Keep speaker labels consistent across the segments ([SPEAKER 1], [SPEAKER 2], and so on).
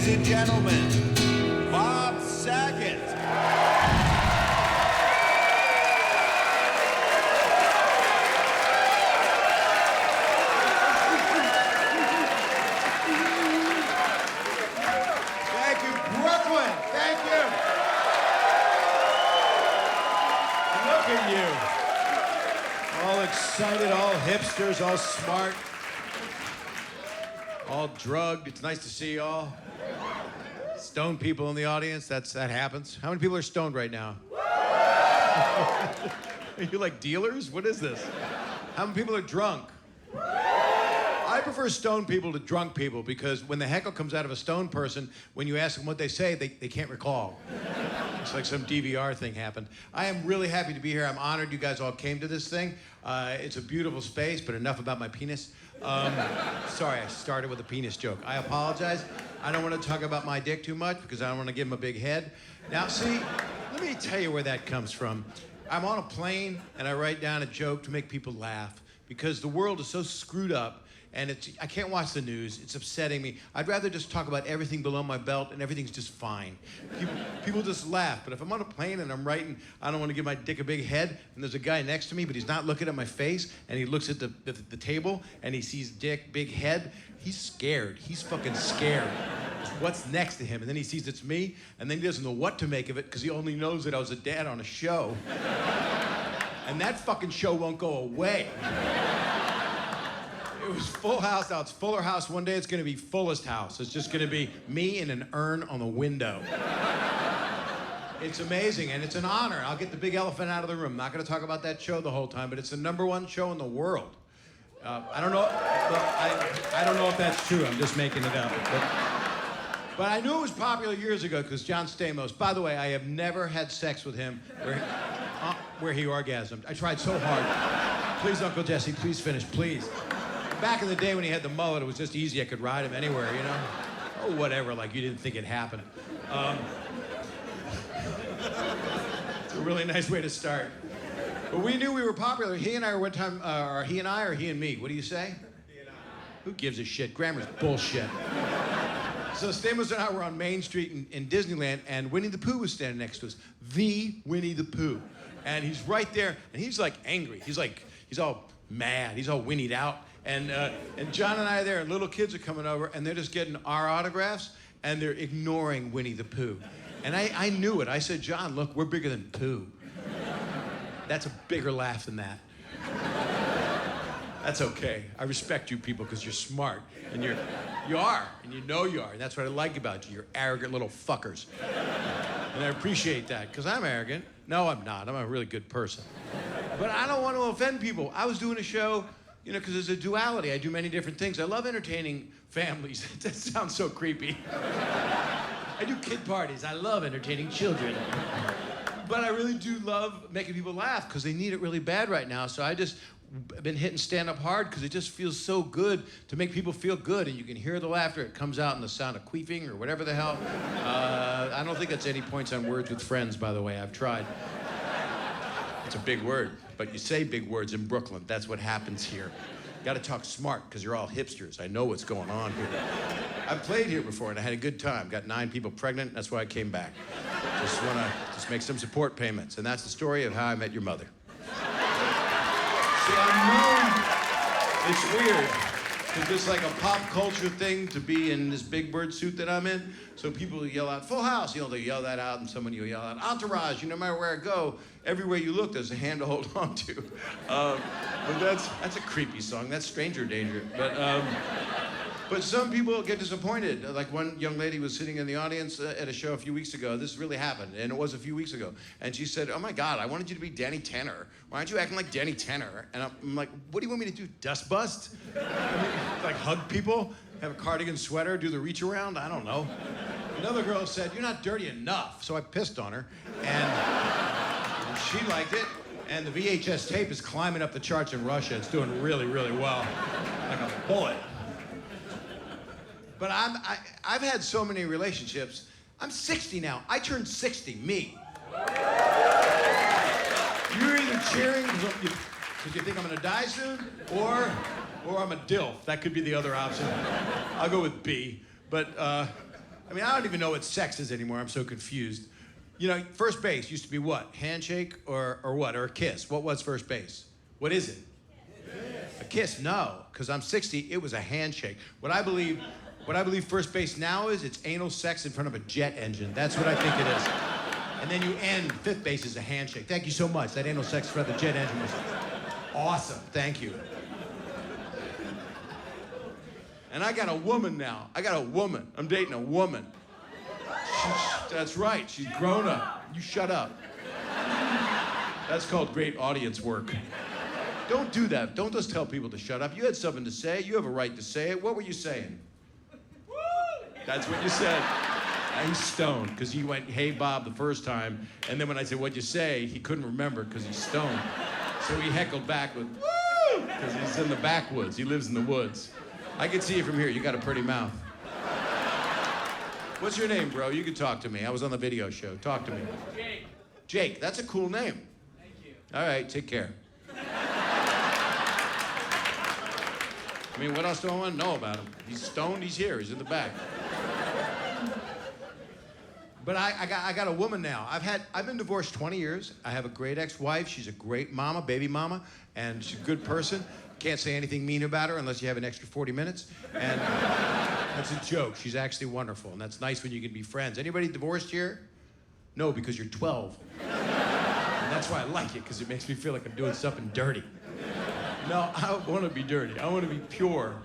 [SPEAKER 1] ladies and gentlemen, Bob Saget. Thank you, Brooklyn. Thank you. Look at you. All excited, all hipsters, all smart. All drugged. It's nice to see you all. Stoned people in the audience, that happens. How many people are stoned right now? Are you like dealers? What is this? How many people are drunk? I prefer stoned people to drunk people because when the heckle comes out of a stoned person, when you ask them what they say, they can't recall. It's like some DVR thing happened. I am really happy to be here. I'm honored you guys all came to this thing. It's a beautiful space, but enough about my penis. Sorry, I started with a penis joke. I apologize. I don't want to talk about my dick too much because I don't want to give him a big head. Now, see, let me tell you where that comes from. I'm on a plane and I write down a joke to make people laugh because the world is so screwed up and I can't watch the news. It's upsetting me. I'd rather just talk about everything below my belt and everything's just fine. People just laugh. But if I'm on a plane and I'm writing, I don't want to give my dick a big head, and there's a guy next to me, but he's not looking at my face, and he looks at the table, and he sees dick, big head, he's scared. He's fucking scared. What's next to him? And then he sees it's me, and then he doesn't know what to make of it because he only knows that I was a dad on a show. And that fucking show won't go away. It was Full House, now it's Fuller House. One day it's gonna be Fullest House. It's just gonna be me in an urn on the window. It's amazing, and it's an honor. I'll get the big elephant out of the room. I'm not gonna talk about that show the whole time, but it's the #1 show in the world. I don't know, I don't know if that's true. I'm just making it up. But I knew it was popular years ago because John Stamos, by the way, I have never had sex with him where he orgasmed. I tried so hard. Please, Uncle Jesse, please finish, please. Back in the day when he had the mullet, it was just easy. I could ride him anywhere, you know? Or whatever, like you didn't think it happened. It's a really nice way to start. But we knew we were popular. He and I were one time, or he and I, or he and me? What do you say? He and I. Who gives a shit? Grammar's bullshit. So Stamos and I were on Main Street in Disneyland, and Winnie the Pooh was standing next to us. The Winnie the Pooh. And he's right there, and he's like angry. He's all mad. He's all winnied out. And John and I are there, and little kids are coming over, and they're just getting our autographs, and they're ignoring Winnie the Pooh. And I knew it. I said, John, look, we're bigger than Pooh. That's a bigger laugh than that. That's okay. I respect you people because you're smart, and you are, and you know you are, and that's what I like about you. You're arrogant little fuckers. And I appreciate that, because I'm arrogant. No, I'm not. I'm a really good person. But I don't want to offend people. I was doing a show, you know, because there's a duality. I do many different things. I love entertaining families. That sounds so creepy. I do kid parties. I love entertaining children. But I really do love making people laugh because they need it really bad right now. So I've been hitting stand-up hard because it just feels so good to make people feel good. And you can hear the laughter. It comes out in the sound of queefing or whatever the hell. I don't think that's any points on words with friends, by the way. I've tried. It's a big word. But you say big words in Brooklyn. That's what happens here. You gotta talk smart, because you're all hipsters. I know what's going on here. I've played here before, and I had a good time. Got 9 people pregnant, that's why I came back. Just wanna make some support payments. And that's the story of how I met your mother. See, I'm known, it's weird. It's just like a pop culture thing to be in this big bird suit that I'm in. So people yell out, Full House, you know, they yell that out, and someone will yell out, Entourage, you know, no matter where I go, everywhere you look, there's a hand to hold on to. But that's a creepy song, that's Stranger Danger. But some people get disappointed. Like one young lady was sitting in the audience at a show a few weeks ago. This really happened, and it was a few weeks ago. And she said, oh my God, I wanted you to be Danny Tanner. Why aren't you acting like Danny Tanner? And I'm like, what do you want me to do, dust bust? Like hug people, have a cardigan sweater, do the reach around? I don't know. Another girl said, you're not dirty enough. So I pissed on her, and she liked it. And the VHS tape is climbing up the charts in Russia. It's doing really, really well, like a bullet. But I've had so many relationships. I'm 60 now. I turned 60, me. You're either cheering because you think I'm gonna die soon, or I'm a DILF. That could be the other option. I'll go with B. But I mean, I don't even know what sex is anymore. I'm so confused. You know, first base used to be what? Handshake or what? Or a kiss? What was first base? What is it? A kiss? No, because I'm 60. It was a handshake. What I believe first base now is, it's anal sex in front of a jet engine. That's what I think it is. And then you end fifth base is a handshake. Thank you so much. That anal sex in front of the jet engine was awesome. Thank you. And I got a woman now. I got a woman. I'm dating a woman. That's right. She's grown up. You shut up. That's called great audience work. Don't do that. Don't just tell people to shut up. You had something to say. You have a right to say it. What were you saying? That's what you said. He's stoned because he went, "Hey, Bob," the first time. And then when I said, "What'd you say?" he couldn't remember because he's stoned. So he heckled back with, "Woo!" because he's in the backwoods. He lives in the woods. I can see you from here. You got a pretty mouth. What's your name, bro? You can talk to me. I was on the video show. Talk to me.
[SPEAKER 2] Jake.
[SPEAKER 1] Jake, that's a cool name.
[SPEAKER 2] Thank you.
[SPEAKER 1] All right, take care. I mean, what else do I want to know about him? He's stoned, he's here, he's in the back. But I got a woman now. I've been divorced 20 years. I have a great ex-wife. She's a great mama, baby mama, and she's a good person. Can't say anything mean about her unless you have an extra 40 minutes. And that's a joke. She's actually wonderful, and that's nice when you can be friends. Anybody divorced here? No, because you're 12. And that's why I like it, because it makes me feel like I'm doing something dirty. No, I don't want to be dirty. I want to be pure.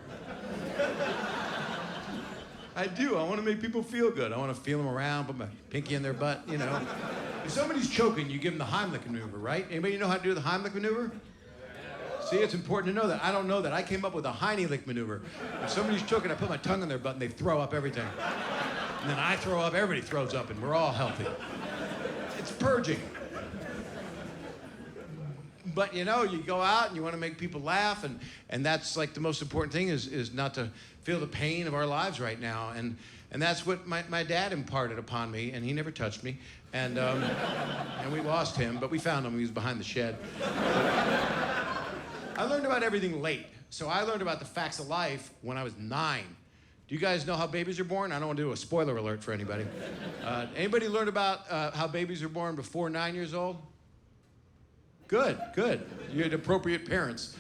[SPEAKER 1] I do. I want to make people feel good. I want to feel them around, put my pinky in their butt, you know. If somebody's choking, you give them the Heimlich maneuver, right? Anybody know how to do the Heimlich maneuver? See, it's important to know that. I don't know that. I came up with a Heimlich maneuver. If somebody's choking, I put my tongue in their butt and they throw up everything. And then I throw up, everybody throws up, and we're all healthy. It's purging. But you know, you go out and you want to make people laugh, and that's like the most important thing is not to feel the pain of our lives right now. And that's what my dad imparted upon me, and he never touched me. And we lost him, but we found him. He was behind the shed. I learned about everything late. So I learned about the facts of life when I was 9. Do you guys know how babies are born? I don't want to do a spoiler alert for anybody. Anybody learned about how babies are born before 9 years old? Good, good. You had appropriate parents.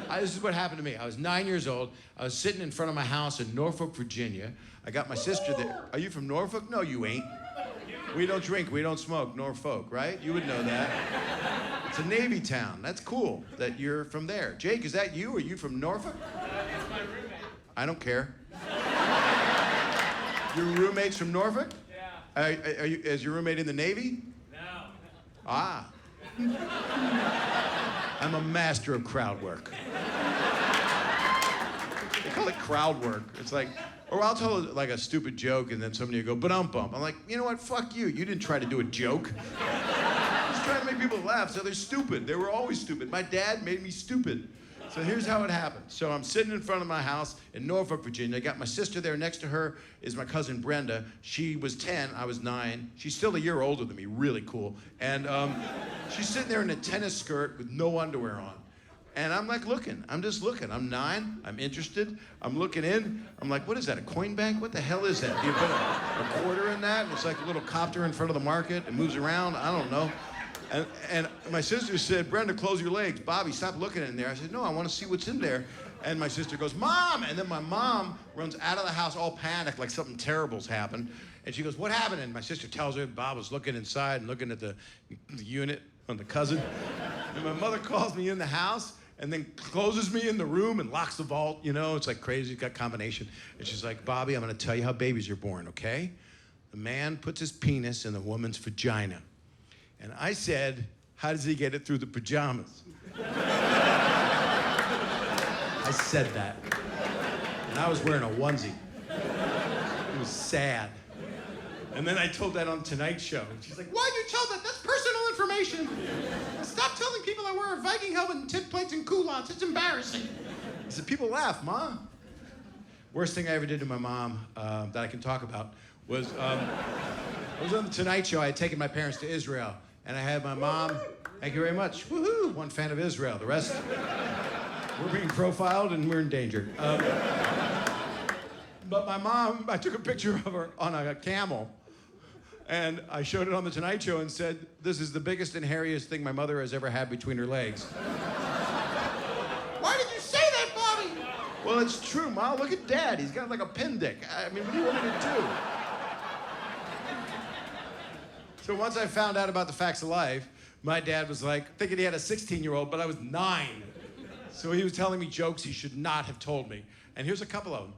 [SPEAKER 1] This is what happened to me. I was 9 years old. I was sitting in front of my house in Norfolk, Virginia. I got my sister there. Are you from Norfolk? No, you ain't. We don't drink, we don't smoke, Norfolk, right? You would know that. It's a Navy town. That's cool that you're from there. Jake, is that you? Are you from Norfolk?
[SPEAKER 2] It's my roommate.
[SPEAKER 1] I don't care. Your roommate's from Norfolk?
[SPEAKER 2] Yeah.
[SPEAKER 1] Is your roommate in the Navy?
[SPEAKER 2] No.
[SPEAKER 1] Ah. I'm a master of crowd work. They call it crowd work. It's like, or I'll tell like a stupid joke and then somebody will go, "Ba-dum-bum." I'm like, you know what, fuck you. You didn't try to do a joke. Just trying to make people laugh, so they're stupid. They were always stupid. My dad made me stupid. So here's how it happened. So I'm sitting in front of my house in Norfolk, Virginia. I got my sister there. Next to her is my cousin Brenda. She was 10, I was 9. She's still a year older than me, really cool. And she's sitting there in a tennis skirt with no underwear on. And I'm like looking, I'm just looking. I'm 9, I'm interested. I'm looking in. I'm like, what is that, a coin bank? What the hell is that? Do you put a quarter in that? And it's like a little copter in front of the market. It moves around, I don't know. And my sister said, "Brenda, close your legs. Bobby, stop looking in there." I said, "No, I want to see what's in there." And my sister goes, "Mom!" And then my mom runs out of the house all panicked, like something terrible's happened. And she goes, "What happened?" And my sister tells her Bob was looking inside and looking at the unit on the cousin. And my mother calls me in the house and then closes me in the room and locks the vault. You know, it's like crazy, it's got combination. And she's like, "Bobby, I'm going to tell you how babies are born, okay? The man puts his penis in the woman's vagina." And I said, "How does he get it through the pajamas?" I said that. And I was wearing a onesie. It was sad. And then I told that on Tonight Show. And she's like, "Why'd you tell that? That's personal information. Stop telling people I wear a Viking helmet and tip plates and culottes. It's embarrassing." I said, "People laugh, Ma." Worst thing I ever did to my mom that I can talk about was, I was on the Tonight Show. I had taken my parents to Israel. And I had my mom, thank you very much, woohoo, one fan of Israel. The rest, we're being profiled and we're in danger. But my mom, I took a picture of her on a camel, and I showed it on The Tonight Show and said, "This is the biggest and hairiest thing my mother has ever had between her legs."
[SPEAKER 2] Why did you say that, Bobby?
[SPEAKER 1] Well, it's true, Ma. Look at Dad. He's got like a pin dick. I mean, what do you want me to do? So once I found out about the facts of life, my dad was like, thinking he had a 16-year-old, but I was 9. So he was telling me jokes he should not have told me. And here's a couple of them.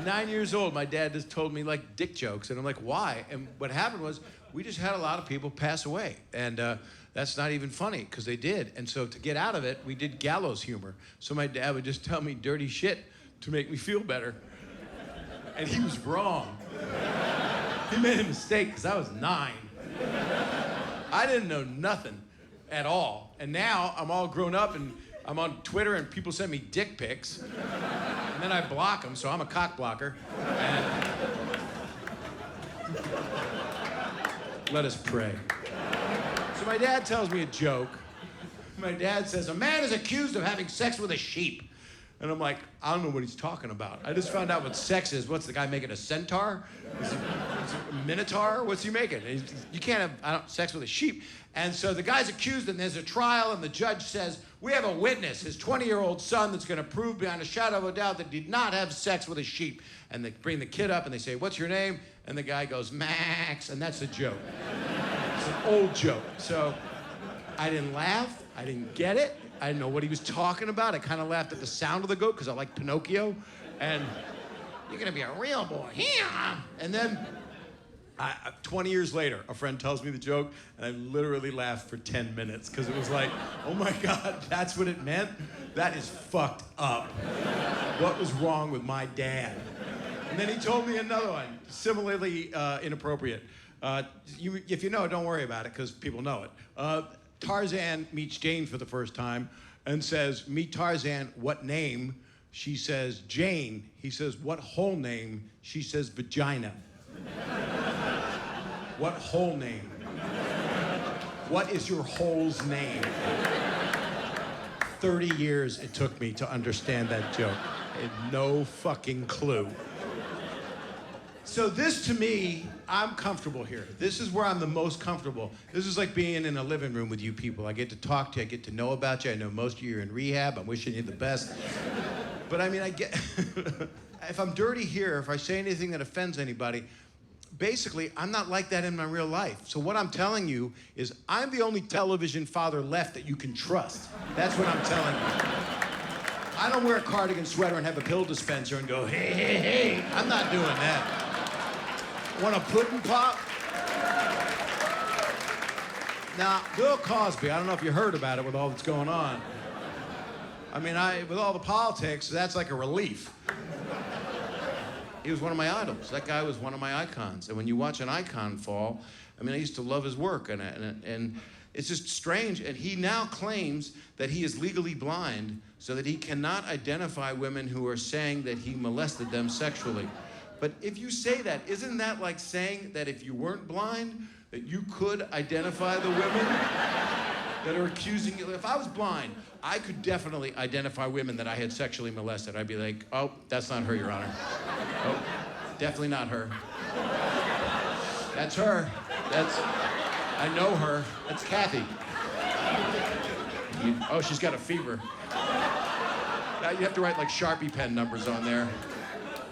[SPEAKER 1] 9 years old, my dad just told me like dick jokes, and I'm like, why? And what happened was, we just had a lot of people pass away, and that's not even funny, because they did. And so to get out of it, we did gallows humor. So my dad would just tell me dirty shit to make me feel better. And he was wrong. He made a mistake, because I was 9. I didn't know nothing at all. And now I'm all grown up, and I'm on Twitter, and people send me dick pics. And then I block them, so I'm a cock blocker. And let us pray. So my dad tells me a joke. My dad says, "A man is accused of having sex with a sheep." And I'm like, I don't know what he's talking about. I just found out what sex is. What's the guy making, a centaur? Is it a minotaur? What's he making? You can't have sex with a sheep. And so the guy's accused, and there's a trial, and the judge says, "We have a witness, his 20-year-old son, that's going to prove beyond a shadow of a doubt that he did not have sex with a sheep." And they bring the kid up, and they say, "What's your name?" And the guy goes, "Max," and that's a joke. It's an old joke. So I didn't laugh. I didn't get it. I didn't know what he was talking about. I kind of laughed at the sound of the goat because I like Pinocchio. And you're going to be a real boy. Yeah. And then 20 years later, a friend tells me the joke, and I literally laughed for 10 minutes because it was like, oh my God, that's what it meant? That is fucked up. What was wrong with my dad? And then he told me another one, similarly inappropriate. If you know, don't worry about it because people know it. Tarzan meets Jane for the first time and says, "Meet Tarzan, what name?" She says, "Jane." He says, "What whole name?" She says, "Vagina." What whole name? What is your whole's name? 30 years it took me to understand that joke. I had no fucking clue. So this, to me, I'm comfortable here. This is where I'm the most comfortable. This is like being in a living room with you people. I get to talk to you, I get to know about you. I know most of you are in rehab. I'm wishing you the best. But I mean, I get, if I'm dirty here, if I say anything that offends anybody, basically, I'm not like that in my real life. So what I'm telling you is I'm the only television father left that you can trust. That's what I'm telling you. I don't wear a cardigan sweater and have a pill dispenser and go, hey, hey, hey. I'm not doing that. Want a pudding pop? Now, Bill Cosby, I don't know if you heard about it with all that's going on. I mean, with all the politics, that's like a relief. He was one of my idols. That guy was one of my icons. And when you watch an icon fall, I mean, I used to love his work. And it's just strange. And he now claims that he is legally blind so that he cannot identify women who are saying that he molested them sexually. But if you say that, isn't that like saying that if you weren't blind, that you could identify the women that are accusing you? If I was blind, I could definitely identify women that I had sexually molested. I'd be like, oh, that's not her, Your Honor. Oh, definitely not her. That's her. I know her. That's Kathy. Oh, she's got a fever. Now you have to write like Sharpie pen numbers on there.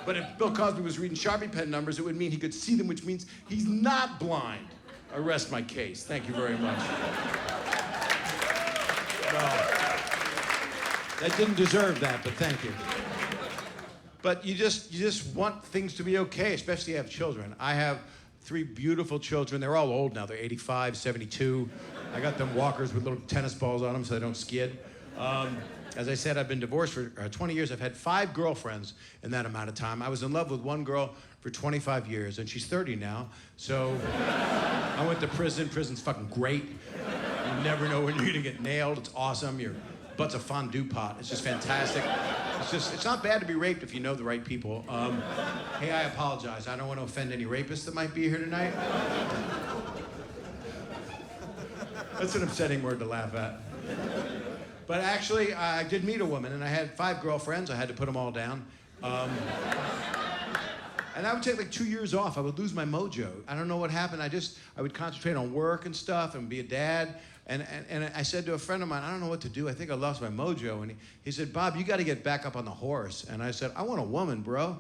[SPEAKER 1] But if Bill Cosby was reading Sharpie pen numbers, it would mean he could see them, which means he's not blind. I rest my case. Thank you very much. Well, that didn't deserve that, but thank you. But you just want things to be okay, especially if you have children. I have 3 beautiful children. They're all old now. They're 85, 72. I got them walkers with little tennis balls on them so they don't skid. As I said, I've been divorced for 20 years. I've had 5 girlfriends in that amount of time. I was in love with one girl for 25 years, and she's 30 now. So I went to prison. Prison's fucking great. You never know when you're gonna get nailed. It's awesome. Your butt's a fondue pot. It's just fantastic. It's not bad to be raped if you know the right people. Hey, I apologize. I don't want to offend any rapists that might be here tonight. That's an upsetting word to laugh at. But actually, I did meet a woman, and I had 5 girlfriends. I had to put them all down. And I would take like 2 years off. I would lose my mojo. I don't know what happened. I would concentrate on work and stuff and be a dad. And I said to a friend of mine, I don't know what to do. I think I lost my mojo. And he said, Bob, you got to get back up on the horse. And I said, I want a woman, bro.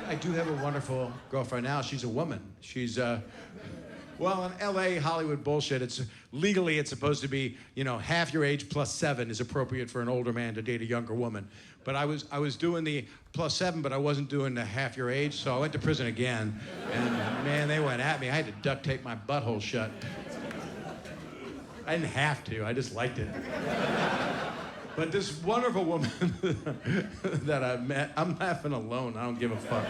[SPEAKER 1] I do have a wonderful girlfriend now. She's a woman. She's, well, in LA, Hollywood bullshit, it's supposed to be, half your age plus 7 is appropriate for an older man to date a younger woman. But I was doing the plus 7, but I wasn't doing the half your age, so I went to prison again. And man, they went at me. I had to duct tape my butthole shut. I didn't have to, I just liked it. But this wonderful woman that I met, I'm laughing alone, I don't give a fuck.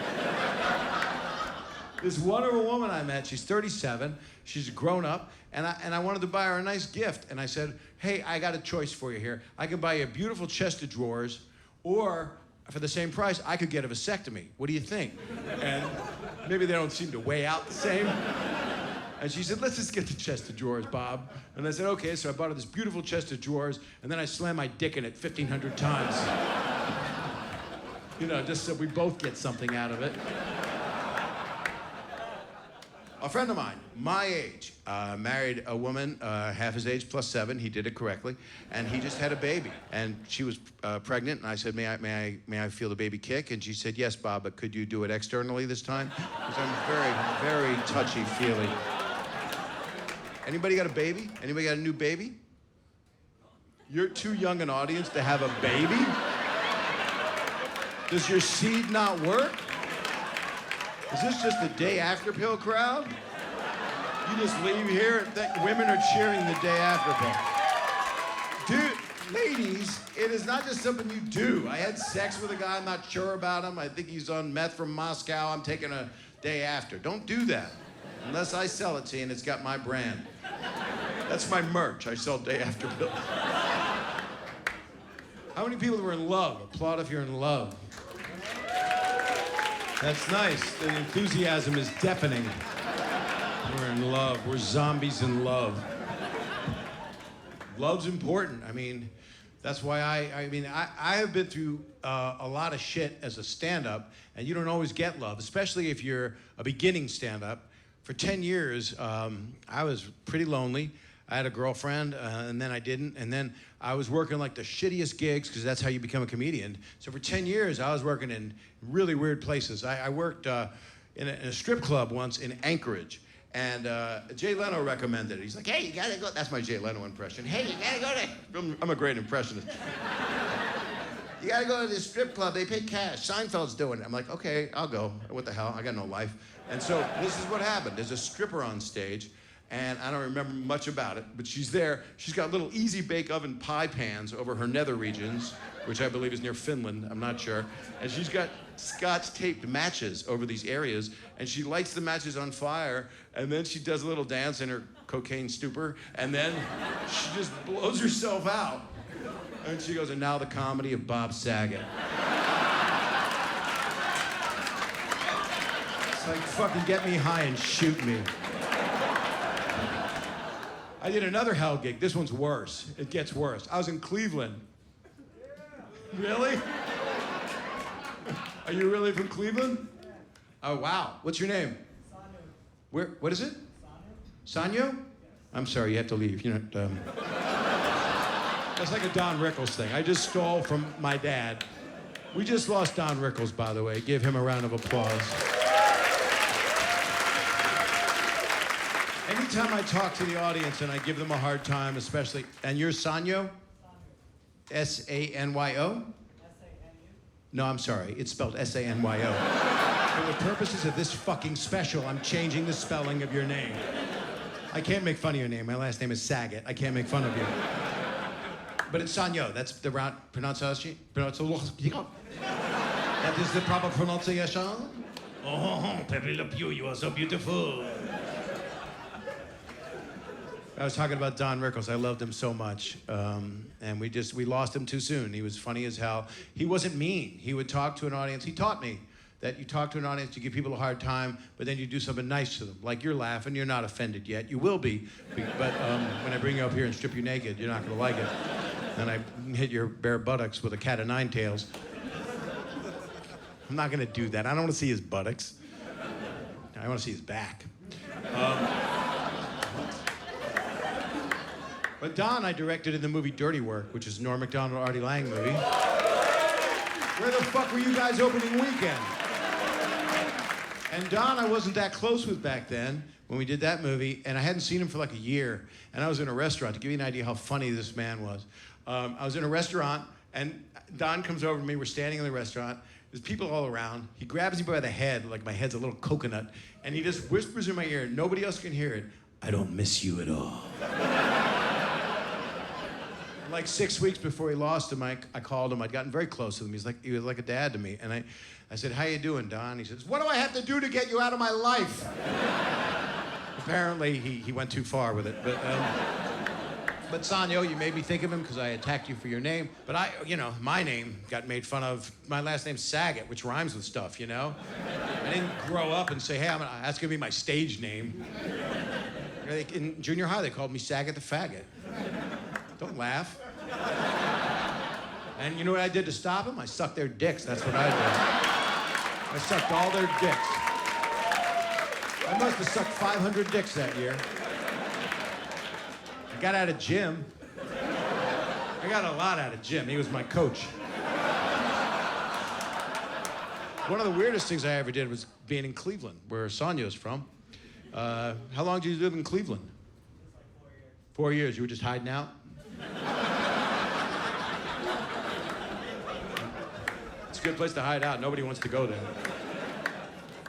[SPEAKER 1] This wonderful woman I met, she's 37, she's grown up, and I wanted to buy her a nice gift. And I said, hey, I got a choice for you here. I can buy you a beautiful chest of drawers, or for the same price, I could get a vasectomy. What do you think? And maybe they don't seem to weigh out the same. And she said, let's just get the chest of drawers, Bob. And I said, okay, so I bought her this beautiful chest of drawers, and then I slammed my dick in it 1,500 times. Just so we both get something out of it. A friend of mine, my age, married a woman half his age plus 7. He did it correctly, and he just had a baby. And she was pregnant, and I said, may I feel the baby kick? And she said, yes, Bob, but could you do it externally this time? Because I'm very, very touchy-feely. Anybody got a baby? Anybody got a new baby? You're too young an audience to have a baby? Does your seed not work? Is this just the day after pill crowd? You just leave here and think women are cheering the day after pill. Dude, ladies, it is not just something you do. I had sex with a guy, I'm not sure about him. I think he's on meth from Moscow. I'm taking a day after. Don't do that. Unless I sell it to you and it's got my brand. That's my merch. I sell day after pill. How many people were in love? Applaud if you're in love. That's nice. The enthusiasm is deafening. We're in love. We're zombies in love. Love's important. I mean, that's why I have been through a lot of shit as a stand-up, and you don't always get love, especially if you're a beginning stand-up. For 10 years, I was pretty lonely. I had a girlfriend, and then I didn't. And then I was working like the shittiest gigs, because that's how you become a comedian. So for 10 years, I was working in really weird places. I worked in a strip club once in Anchorage. And Jay Leno recommended it. He's like, hey, you gotta go. That's my Jay Leno impression. Hey, you gotta go to... I'm a great impressionist. You gotta go to this strip club. They pay cash. Seinfeld's doing it. I'm like, okay, I'll go. What the hell? I got no life. And so this is what happened. There's a stripper on stage. And I don't remember much about it, but she's there. She's got little easy bake oven pie pans over her nether regions, which I believe is near Finland, I'm not sure. And she's got scotch taped matches over these areas, and she lights the matches on fire, and then she does a little dance in her cocaine stupor, and then she just blows herself out. And she goes, and now the comedy of Bob Saget. It's like, fucking get me high and shoot me. I did another hell gig. This one's worse. It gets worse. I was in Cleveland. Really? Are you really from Cleveland? Oh, wow. What's your name? Sanyo. What is it? Sanyo. Sanyo? I'm sorry, you have to leave. That's like a Don Rickles thing. I just stole from my dad. We just lost Don Rickles, by the way. Give him a round of applause. Anytime I talk to the audience and I give them a hard time, especially, and you're Sanyo? S-A-N-Y-O? S-A-N-U? No, I'm sorry. It's spelled S-A-N-Y-O. For the purposes of this fucking special, I'm changing the spelling of your name. I can't make fun of your name. My last name is Saget. I can't make fun of you. But it's Sanyo. That's the right pronunciation. That is the proper pronunciation. Oh, Pepe Le Pew, you are so beautiful. I was talking about Don Rickles. I loved him so much. And we lost him too soon. He was funny as hell. He wasn't mean. He would talk to an audience. He taught me that you talk to an audience, you give people a hard time, but then you do something nice to them. Like you're laughing, you're not offended yet. You will be. But when I bring you up here and strip you naked, you're not gonna like it. And I hit your bare buttocks with a cat of nine tails. I'm not gonna do that. I don't wanna see his buttocks. I wanna see his back. But Don, I directed in the movie Dirty Work, which is a Norm Macdonald, Artie Lang movie. Where the fuck were you guys opening weekend? And Don, I wasn't that close with back then when we did that movie, and I hadn't seen him for like a year. And I was in a restaurant, to give you an idea how funny this man was. I was in a restaurant, and Don comes over to me. We're standing in the restaurant. There's people all around. He grabs me by the head, like my head's a little coconut, and he just whispers in my ear. Nobody else can hear it. I don't miss you at all. Like 6 weeks before he lost him, I called him. I'd gotten very close with him. He was like a dad to me. And I said, how you doing, Don? He says, what do I have to do to get you out of my life? Apparently, he went too far with it. But Sanyo, you made me think of him because I attacked you for your name. But my name got made fun of. My last name's Saget, which rhymes with stuff, you know? I didn't grow up and say, hey, that's gonna be my stage name. In junior high, they called me Saget the Faggot. Don't laugh. And you know what I did to stop them? I sucked their dicks. That's what I did. I sucked all their dicks. I must have sucked 500 dicks that year. I got out of gym. I got a lot out of Jim. He was my coach. One of the weirdest things I ever did was being in Cleveland, where Sonya's from. How long did you live in Cleveland? 4 years. You were just hiding out? It's a good place to hide out. Nobody wants to go there.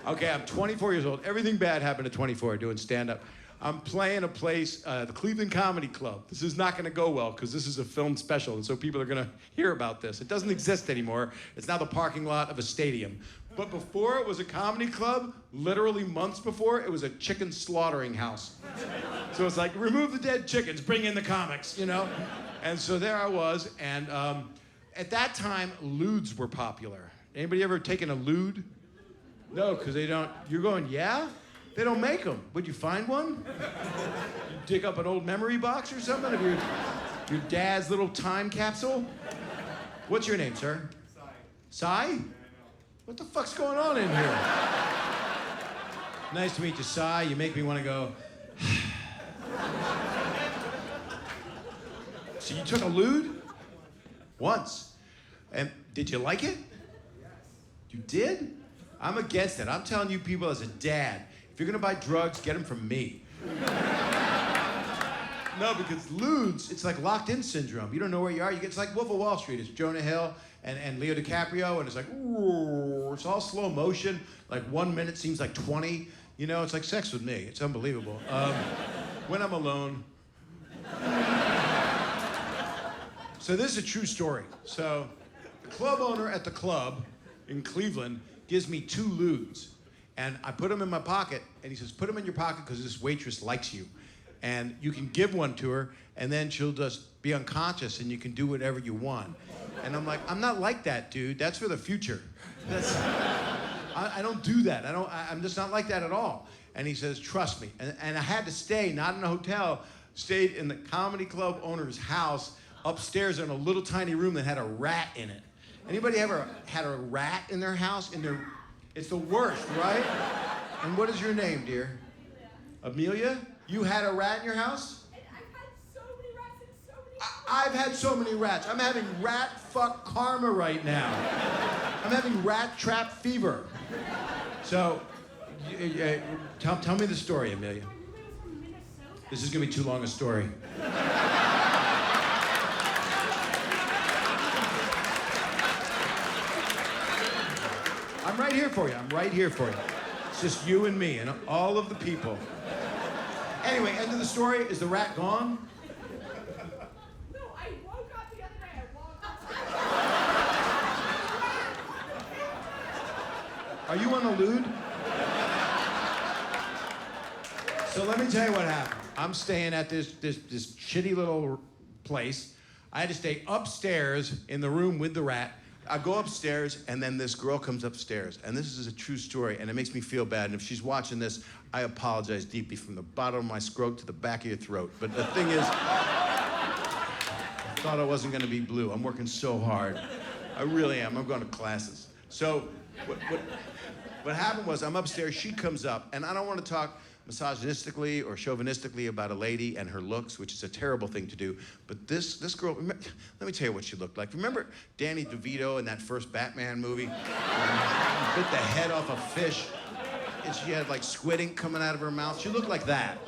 [SPEAKER 1] Okay, I'm 24 years old. Everything bad happened at 24, doing stand-up. I'm playing a place, the Cleveland Comedy Club. This is not gonna go well, because this is a film special, and so people are gonna hear about this. It doesn't exist anymore. It's now the parking lot of a stadium. But before it was a comedy club, literally months before, it was a chicken slaughtering house. So it's like, remove the dead chickens, bring in the comics, you know? And so there I was, and at that time, lewds were popular. Anybody ever taken a lewd? No, because they don't. You're going, yeah? They don't make them. Would you find one? You dig up an old memory box or something of your dad's little time capsule? What's your name, sir? Sai. What the fuck's going on in here? Nice to meet you, Sai. You make me want to go. So you took a lewd? Once. And did you like it? You did? I'm against it. I'm telling you people as a dad, if you're gonna buy drugs, get them from me. No, because lewds, it's like locked-in syndrome. You don't know where you are. It's like Wolf of Wall Street. It's Jonah Hill and Leo DiCaprio, and it's like, ooh, it's all slow motion. Like 1 minute seems like 20. You know, it's like sex with me. It's unbelievable. When I'm alone. So this is a true story. So the club owner at the club in Cleveland gives me 2 lewds. And I put them in my pocket, and he says, put them in your pocket because this waitress likes you. And you can give one to her, and then she'll just be unconscious, and you can do whatever you want. And I'm like, I'm not like that, dude. That's for the future. I don't do that. I'm just not like that at all. And he says, trust me. And I had to stay, not in a hotel, stayed in the comedy club owner's house, upstairs in a little tiny room that had a rat in it. Anybody ever had a rat in their house? It's the worst, right? And what is your name, dear? Amelia? You had a rat in your house? I've had so many rats. I'm having rat fuck karma right now. I'm having rat trap fever. So, tell me the story, Amelia. This is gonna be too long a story. I'm right here for you. I'm right here for you. It's just you and me and all of the people. Anyway, end of the story. Is the rat gone?
[SPEAKER 2] No, I woke up the other day.
[SPEAKER 1] Are you on the lewd? So let me tell you what happened. I'm staying at this shitty little place. I had to stay upstairs in the room with the rat. I go upstairs, and then this girl comes upstairs. And this is a true story, and it makes me feel bad. And if she's watching this, I apologize deeply from the bottom of my scrot to the back of your throat. But the thing is, I thought I wasn't gonna be blue. I'm working so hard. I really am. I'm going to classes. So
[SPEAKER 3] What happened was I'm upstairs, she comes up, and I don't want to talk misogynistically or chauvinistically about a lady and her looks, which is a terrible thing to do. But this girl, let me tell you what she looked like. Remember Danny DeVito in that first Batman movie? He bit the head off a fish, and she had like squid ink coming out of her mouth. She looked like that.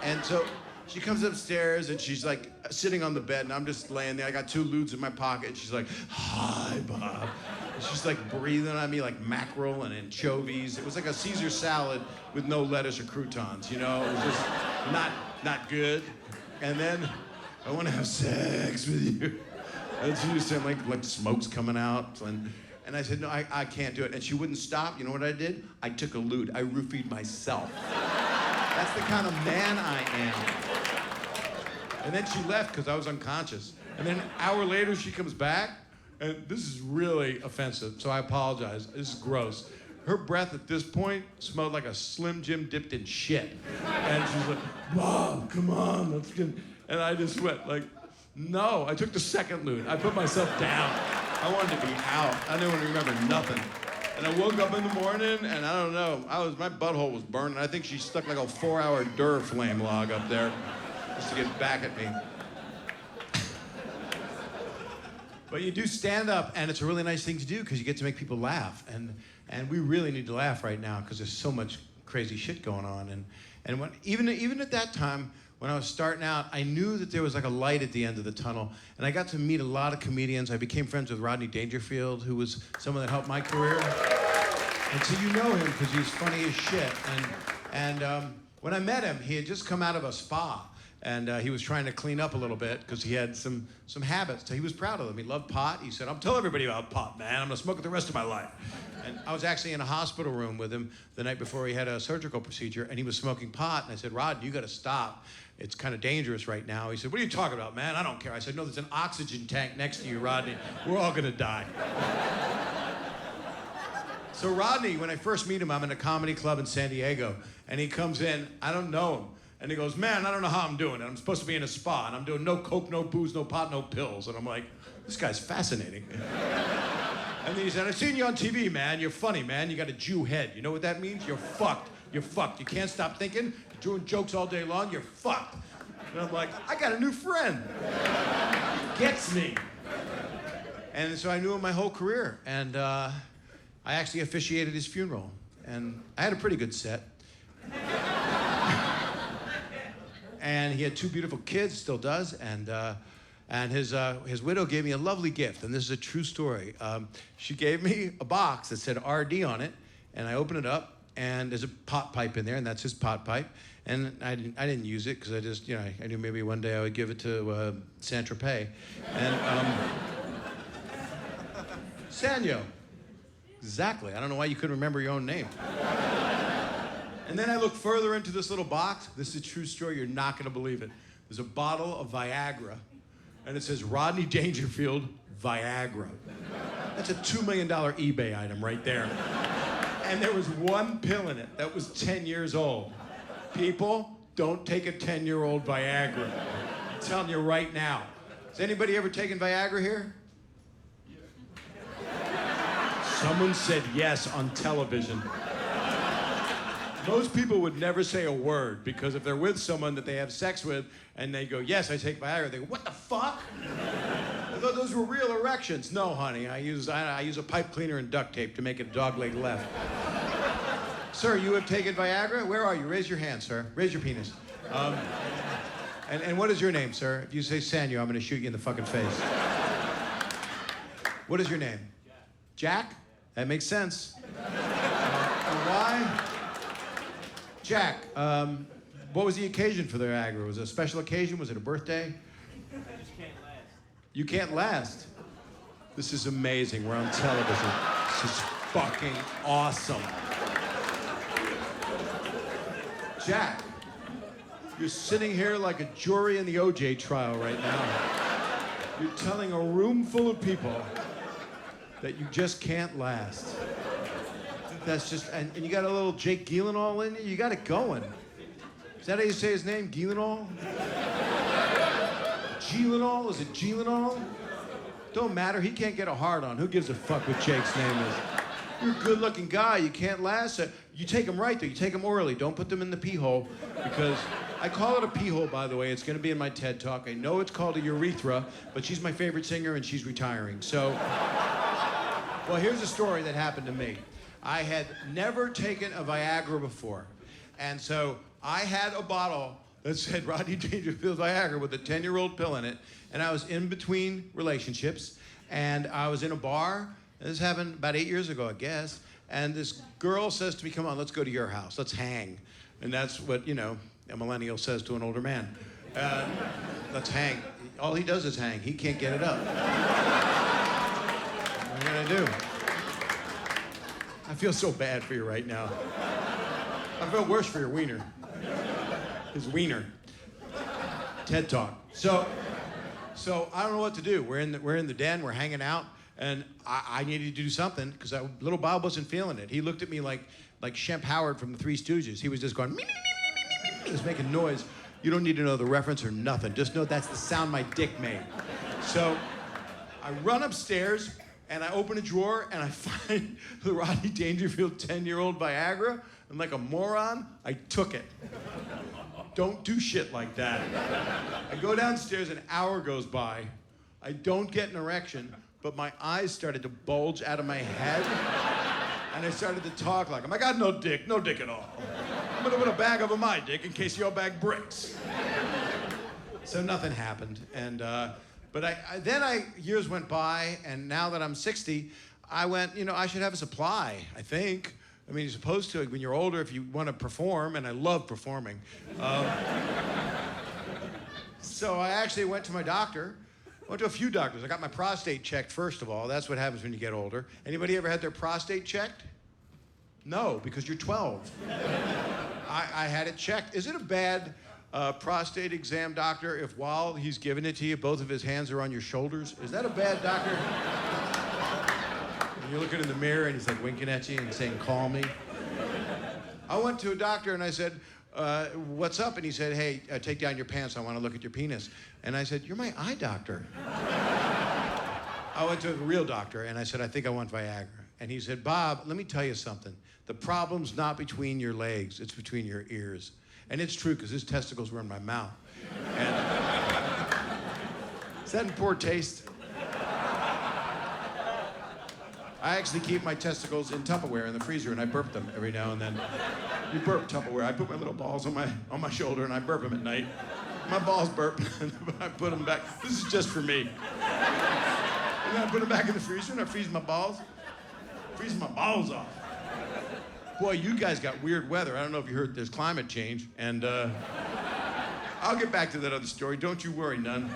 [SPEAKER 3] And so she comes upstairs and she's like sitting on the bed, and I'm just laying there. I got 2 ludes in my pocket. And she's like, "Hi, Bob." And she's like breathing on me like mackerel and anchovies. It was like a Caesar salad with no lettuce or croutons, you know? It was just not good. And then, "I want to have sex with you." And she just said, like smoke's coming out. And I said, "No, I can't do it." And she wouldn't stop. You know what I did? I took a lude. I roofied myself. That's the kind of man I am. And then she left because I was unconscious. And then an hour later, she comes back, and this is really offensive, so I apologize. This is gross. Her breath at this point smelled like a Slim Jim dipped in shit. And she's like, "Bob, come on, let's get..." And I just went like, no. I took the second lute. I put myself down. I wanted to be out. I didn't remember nothing. And I woke up in the morning, and I don't know, my butthole was burning. I think she stuck like a 4-hour Dur flame log up there just to get back at me. But you do stand up, and it's a really nice thing to do because you get to make people laugh. And we really need to laugh right now because there's so much crazy shit going on. And even at that time, when I was starting out, I knew that there was like a light at the end of the tunnel. And I got to meet a lot of comedians. I became friends with Rodney Dangerfield, who was someone that helped my career. And so you know him because he's funny as shit. And when I met him, he had just come out of a spa. And he was trying to clean up a little bit because he had some habits. So he was proud of them. He loved pot. He said, "I'll tell everybody about pot, man. I'm gonna smoke it the rest of my life." And I was actually in a hospital room with him the night before he had a surgical procedure, and he was smoking pot. And I said, "Rod, you gotta stop. It's kind of dangerous right now." He said, "What are you talking about, man? I don't care." I said, "No, there's an oxygen tank next to you, Rodney. We're all gonna die." So Rodney, when I first meet him, I'm in a comedy club in San Diego, and he comes in, I don't know him. And he goes, "Man, I don't know how I'm doing it. I'm supposed to be in a spa, and I'm doing no coke, no booze, no pot, no pills." And I'm like, this guy's fascinating. And then he said, "I've seen you on TV, man. You're funny, man. You got a Jew head. You know what that means? You're fucked. You're fucked. You can't stop thinking. You're doing jokes all day long. You're fucked." And I'm like, I got a new friend. Gets me. And so I knew him my whole career. And I actually officiated his funeral. And I had a pretty good set. And he had 2 beautiful kids, still does, and his widow gave me a lovely gift, and this is a true story. She gave me a box that said RD on it, and I opened it up, and there's a pot pipe in there, and that's his pot pipe, and I didn't use it because I just, you know, I knew maybe one day I would give it to Saint-Tropez, and Sanyo, exactly. I don't know why you couldn't remember your own name. And then I look further into this little box. This is a true story. You're not going to believe it. There's a bottle of Viagra, and it says Rodney Dangerfield Viagra. That's a $2 million eBay item right there. And there was 1 pill in it that was 10 years old. People, don't take a 10-year-old Viagra. I'm telling you right now. Has anybody ever taken Viagra here? Someone said yes on television. Most people would never say a word because if they're with someone that they have sex with and they go, "Yes, I take Viagra," they go, "What the fuck?" I thought those were real erections. No, honey, I use a pipe cleaner and duct tape to make it dog leg left. Sir, you have taken Viagra? Where are you? Raise your hand, sir. Raise your penis. And what is your name, sir? If you say Sanyo, I'm gonna shoot you in the fucking face. What is your name? Jack? That makes sense. Why? Jack, what was the occasion for the Viagra? Was it a special occasion? Was it a birthday?
[SPEAKER 4] I just can't last.
[SPEAKER 3] You can't last. This is amazing. We're on television. This is fucking awesome. Jack, you're sitting here like a jury in the OJ trial right now. You're telling a room full of people that you just can't last. That's just, and you got a little Jake Gyllenhaal in you. You got it going. Is that how you say his name? Gyllenhaal? Gyllenhaal? Is it Gyllenhaal? Don't matter. He can't get a hard on. Who gives a fuck what Jake's name is? You're a good-looking guy. You can't last. You take them right, though. You take them orally. Don't put them in the pee hole, because I call it a pee hole, by the way. It's going to be in my TED Talk. I know it's called a urethra, but she's my favorite singer, and she's retiring. So, well, here's a story that happened to me. I had never taken a Viagra before, and so I had a bottle that said Rodney Dangerfield Viagra with a 10-year-old pill in it, and I was in between relationships, and I was in a bar. This happened about 8 years ago, I guess. And this girl says to me, come on, let's go to your house. Let's hang. And that's what, you know, a millennial says to an older man. Let's hang. All he does is hang. He can't get it up. What am I gonna do? I feel so bad for you right now. I feel worse for your wiener. His wiener. TED Talk. So I don't know what to do. We're in the den, we're hanging out. And I needed to do something, because little Bob wasn't feeling it. He looked at me like Shemp Howard from the Three Stooges. He was just going, me, me, me, me, me, me. He was making noise. You don't need to know the reference or nothing. Just know that's the sound my dick made. So I run upstairs, and I open a drawer, and I find the Rodney Dangerfield 10-year-old Viagra. And like a moron, I took it. Don't do shit like that. I go downstairs, an hour goes by. I don't get an erection, but my eyes started to bulge out of my head, and I started to talk like him. I got no dick at all. I'm gonna put a bag over my dick in case your bag breaks. So nothing happened, and but then years went by, and now that I'm 60, I went, you know, I should have a supply, I think. I mean, you're supposed to when you're older if you want to perform, and I love performing. So I actually went to my doctor. I went to a few doctors. I got my prostate checked, first of all. That's what happens when you get older. Anybody ever had their prostate checked? No, because you're 12. I had it checked. Is it a bad prostate exam, doctor, if while he's giving it to you, both of his hands are on your shoulders? Is that a bad doctor? And you're looking in the mirror, and he's like winking at you and saying, call me. I went to a doctor, and I said, what's up? And he said, hey, take down your pants. I want to look at your penis. And I said, you're my eye doctor. I went to a real doctor, and I said, I think I want Viagra. And he said, Bob, let me tell you something. The problem's not between your legs. It's between your ears. And it's true, because his testicles were in my mouth. And is that in poor taste? I actually keep my testicles in Tupperware in the freezer, and I burp them every now and then. You burp Tupperware. I put my little balls on my shoulder, and I burp them at night. My balls burp, and I put them back. This is just for me. And then I put them back in the freezer, and I freeze my balls. Freeze my balls off. Boy, you guys got weird weather. I don't know if you heard there's climate change, and I'll get back to that other story. Don't you worry, none.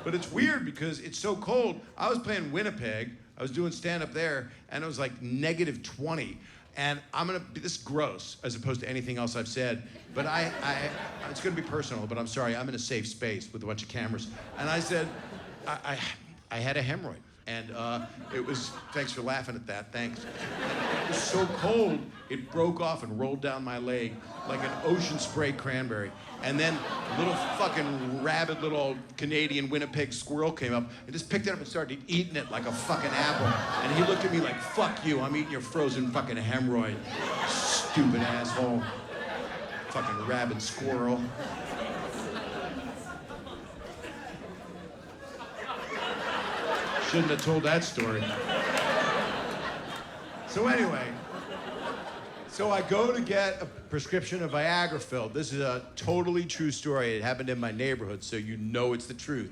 [SPEAKER 3] But it's weird because it's so cold. I was playing Winnipeg. I was doing stand-up there, and it was like -20. And I'm gonna be this gross as opposed to anything else I've said, but it's gonna be personal, but I'm sorry, I'm in a safe space with a bunch of cameras. And I said, I had a hemorrhoid. And it was, thanks for laughing at that, thanks. It was so cold, it broke off and rolled down my leg like an ocean spray cranberry. And then a little fucking rabid little Canadian Winnipeg squirrel came up and just picked it up and started eating it like a fucking apple. And he looked at me like, fuck you, I'm eating your frozen fucking hemorrhoid. Stupid asshole. Fucking rabid squirrel. Shouldn't have told that story. So anyway, so I go to get a prescription of Viagra filled. This is a totally true story. It happened in my neighborhood, so you know it's the truth.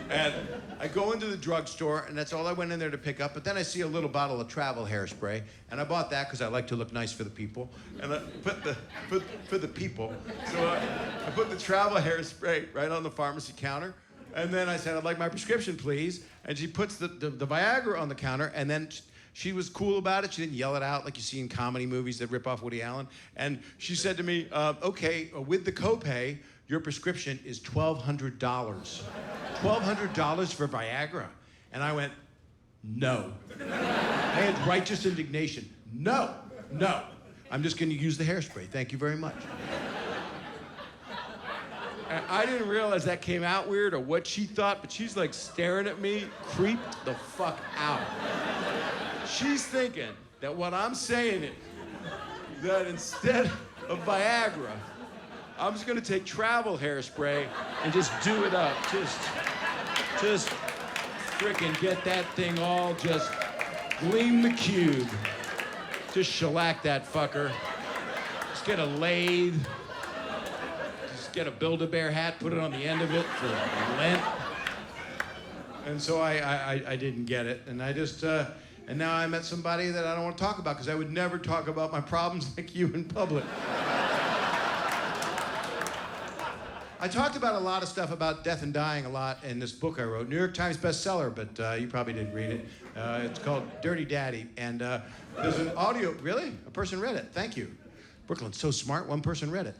[SPEAKER 3] And I go into the drugstore, and that's all I went in there to pick up. But then I see a little bottle of travel hairspray, and I bought that because I like to look nice for the people. And I put for the people. So I put the travel hairspray right on the pharmacy counter. And then I said, I'd like my prescription, please. And she puts the Viagra on the counter, and then she was cool about it. She didn't yell it out like you see in comedy movies that rip off Woody Allen. And she said to me, okay, with the copay, your prescription is $1,200. $1,200 for Viagra. And I went, no. I had righteous indignation. No, no. I'm just gonna use the hairspray. Thank you very much. I didn't realize that came out weird or what she thought, but she's like staring at me, creeped the fuck out. She's thinking,
[SPEAKER 1] that what I'm saying is that instead of Viagra, I'm just gonna take travel hairspray and just do it up. Just frickin' get that thing all just gleam the cube. Just shellac that fucker. Just get a lathe. Just get a Build-A-Bear hat, put it on the end of it for Lent. And so I didn't get it, and I just, and now I met somebody that I don't want to talk about because I would never talk about my problems like you in public. I talked about a lot of stuff about death and dying a lot in this book I wrote. New York Times bestseller, but you probably didn't read it. It's called Dirty Daddy, and there's an audio, really? A person read it, thank you. Brooklyn's so smart, one person read it.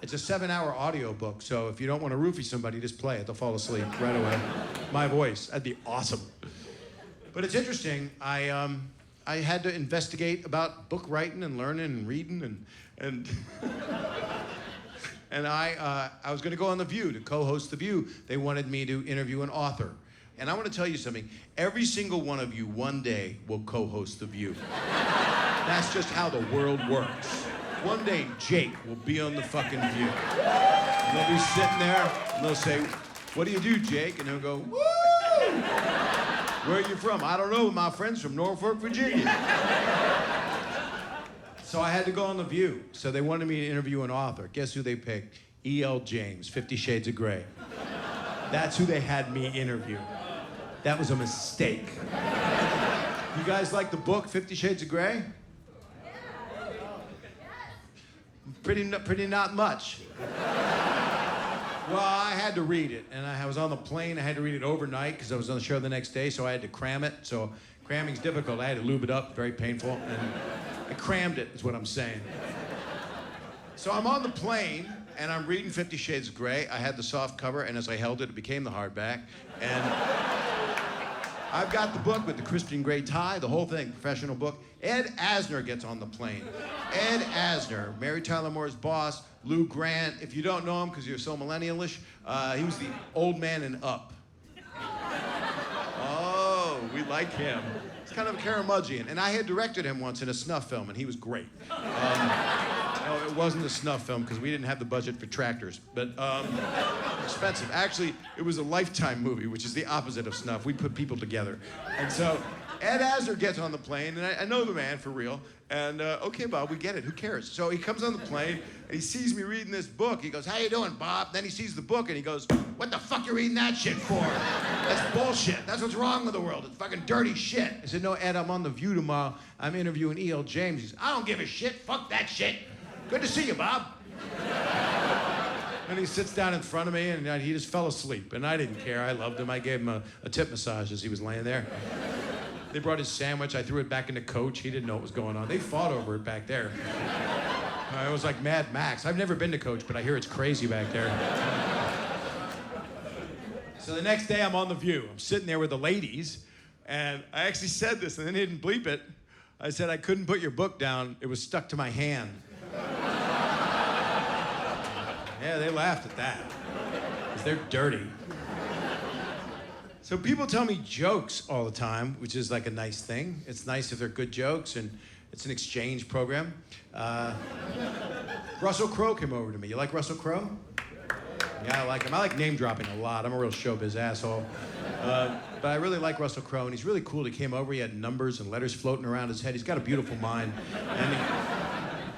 [SPEAKER 1] It's a 7-hour audio book, so if you don't want to roofie somebody, just play it. They'll fall asleep right away. My voice, that'd be awesome. But it's interesting, I had to investigate about book writing and learning and reading and and I was gonna go on The View to co-host The View. They wanted me to interview an author. And I want to tell you something, every single one of you one day will co-host The View. That's just how the world works. One day, Jake will be on the fucking View. And they'll be sitting there, and they'll say, "What do you do, Jake?" And he'll go, "Woo! Where are you from?" "I don't know, my friend's from Norfolk, Virginia." So I had to go on The View. So they wanted me to interview an author. Guess who they picked? E.L. James, 50 Shades of Grey. That's who they had me interview. That was a mistake. You guys like the book, 50 Shades of Grey? Pretty not much. Well, I had to read it, and I was on the plane. I had to read it overnight because I was on the show the next day, so I had to cram it. So cramming's difficult. I had to lube it up, very painful, and I crammed it, is what I'm saying. So I'm on the plane, and I'm reading 50 Shades of Grey. I had the soft cover, and as I held it, it became the hardback. And I've got the book with the Christian Grey tie, the whole thing, professional book. Ed Asner gets on the plane. Ed Asner, Mary Tyler Moore's boss, Lou Grant. If you don't know him because you're so millennialish, he was the old man in Up. Oh, we like him. He's kind of a Karamudgeon. And I had directed him once in a snuff film, and he was great. No, it wasn't a snuff film because we didn't have the budget for tractors, but expensive. Actually, it was a Lifetime movie, which is the opposite of snuff. We put people together. And so Ed Asner gets on the plane, and I know the man for real. And okay, Bob, we get it. Who cares? So he comes on the plane, and he sees me reading this book. He goes, "How you doing, Bob?" Then he sees the book, and he goes, "What the fuck you reading that shit for? That's bullshit. That's what's wrong with the world. It's fucking dirty shit." I said, "No, Ed, I'm on The View tomorrow. I'm interviewing E.L. James." He says, "I don't give a shit. Fuck that shit. Good to see you, Bob." And he sits down in front of me, and he just fell asleep. And I didn't care. I loved him. I gave him a tip massage as he was laying there. They brought his sandwich. I threw it back in the coach. He didn't know what was going on. They fought over it back there. It was like Mad Max. I've never been to Coach, but I hear it's crazy back there. So the next day, I'm on The View. I'm sitting there with the ladies, and I actually said this, and they didn't bleep it. I said, "I couldn't put your book down. It was stuck to my hand." Yeah, they laughed at that, because they're dirty. So people tell me jokes all the time, which is like a nice thing. It's nice if they're good jokes, and it's an exchange program. Russell Crowe came over to me. You like Russell Crowe? Yeah, I like him. I like name dropping a lot. I'm a real showbiz asshole. But I really like Russell Crowe, and he's really cool. He came over, he had numbers and letters floating around his head. He's got a beautiful mind. And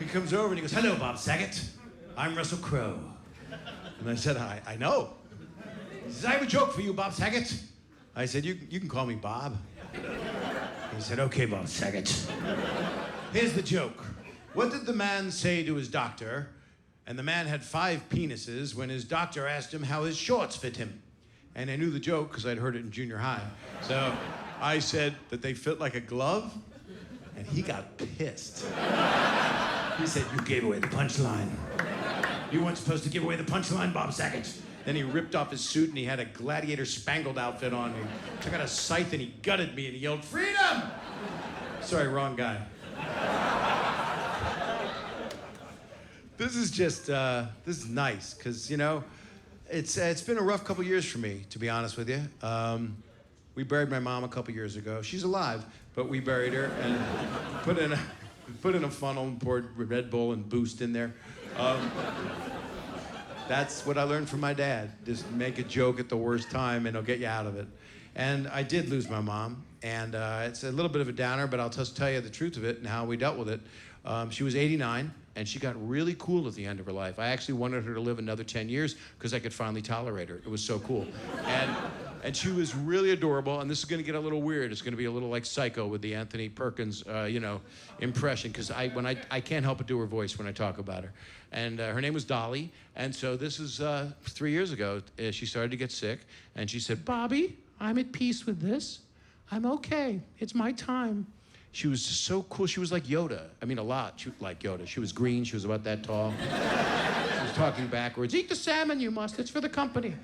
[SPEAKER 1] he comes over and he goes, "Hello, Bob Saget. I'm Russell Crowe." And I said, I know. He says, "I have a joke for you, Bob Saget." I said, you can call me Bob." He said, "Okay, Bob Saget. Here's the joke. What did the man say to his doctor? And the man had 5 penises when his doctor asked him how his shorts fit him." And I knew the joke because I'd heard it in junior high. So I said that they fit like a glove, and he got pissed. He said, "You gave away the punchline. You weren't supposed to give away the punchline, Bob Saget." Then he ripped off his suit and he had a gladiator spangled outfit on. He took out a scythe and he gutted me and he yelled, "Freedom!" Sorry, wrong guy. This is just, this is nice, because, you know, it's been a rough couple years for me, to be honest with you.
[SPEAKER 3] We buried my mom a couple years ago. She's alive, but we buried her and put in a funnel and poured Red Bull and Boost in there. That's what I learned from my dad. Just make a joke at the worst time and it'll get you out of it. And I did lose my mom, and it's a little bit of a downer, but I'll just tell you the truth of it and how we dealt with it. She was 89, and she got really cool at the end of her life. I actually wanted her to live another 10 years because I could finally tolerate her. It was so cool. And she was really adorable, and this is gonna get a little weird. It's gonna be a little like Psycho with the Anthony Perkins, impression, because I can't help but do her voice when I talk about her. And her name was Dolly, and so this is 3 years ago. She started to get sick, and she said, "Bobby, I'm at peace with this. I'm okay. It's my time." She was so cool. She was like Yoda. I mean, a lot. She was like Yoda. She was green. She was about that tall. She was talking backwards. "Eat the salmon, you must. It's for the company."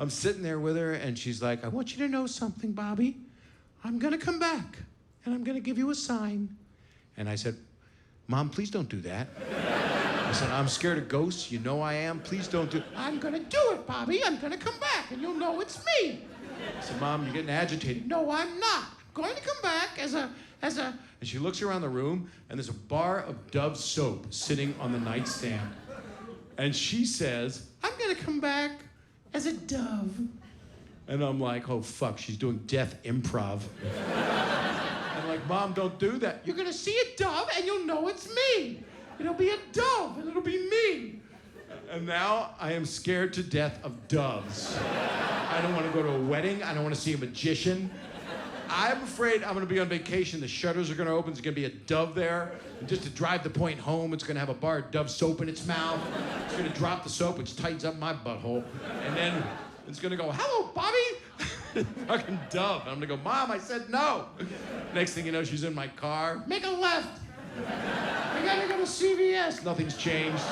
[SPEAKER 3] I'm sitting there with her, and she's like, "I want you to know something, Bobby. I'm going to come back, and I'm going to give you a sign." And I said, "Mom, please don't do that." I said, "I'm scared of ghosts. You know I am. Please don't do it." "I'm going to do it, Bobby. I'm going to come back, and you'll know it's me." I said, "Mom, you're getting agitated." "No, I'm not. I'm going to come back as a... And she looks around the room, and there's a bar of Dove soap sitting on the nightstand. And she says, "I'm going to come back as a dove." And I'm like, oh, fuck, she's doing death improv. I'm like, "Mom, don't do that." "You're going to see a dove, and you'll know it's me. It'll be a dove, and it'll be me." And now I am scared to death of doves. I don't want to go to a wedding. I don't want to see a magician. I'm afraid I'm going to be on vacation. The shutters are going to open. There's going to be a dove there. And just to drive the point home, it's going to have a bar of Dove soap in its mouth. It's going to drop the soap, which tightens up my butthole. And then it's going to go, "Hello, Bobby." Fucking dove. And I'm going to go, "Mom, I said no." Next thing you know, she's in my car. "Make a left. I got to go to CVS." Nothing's changed.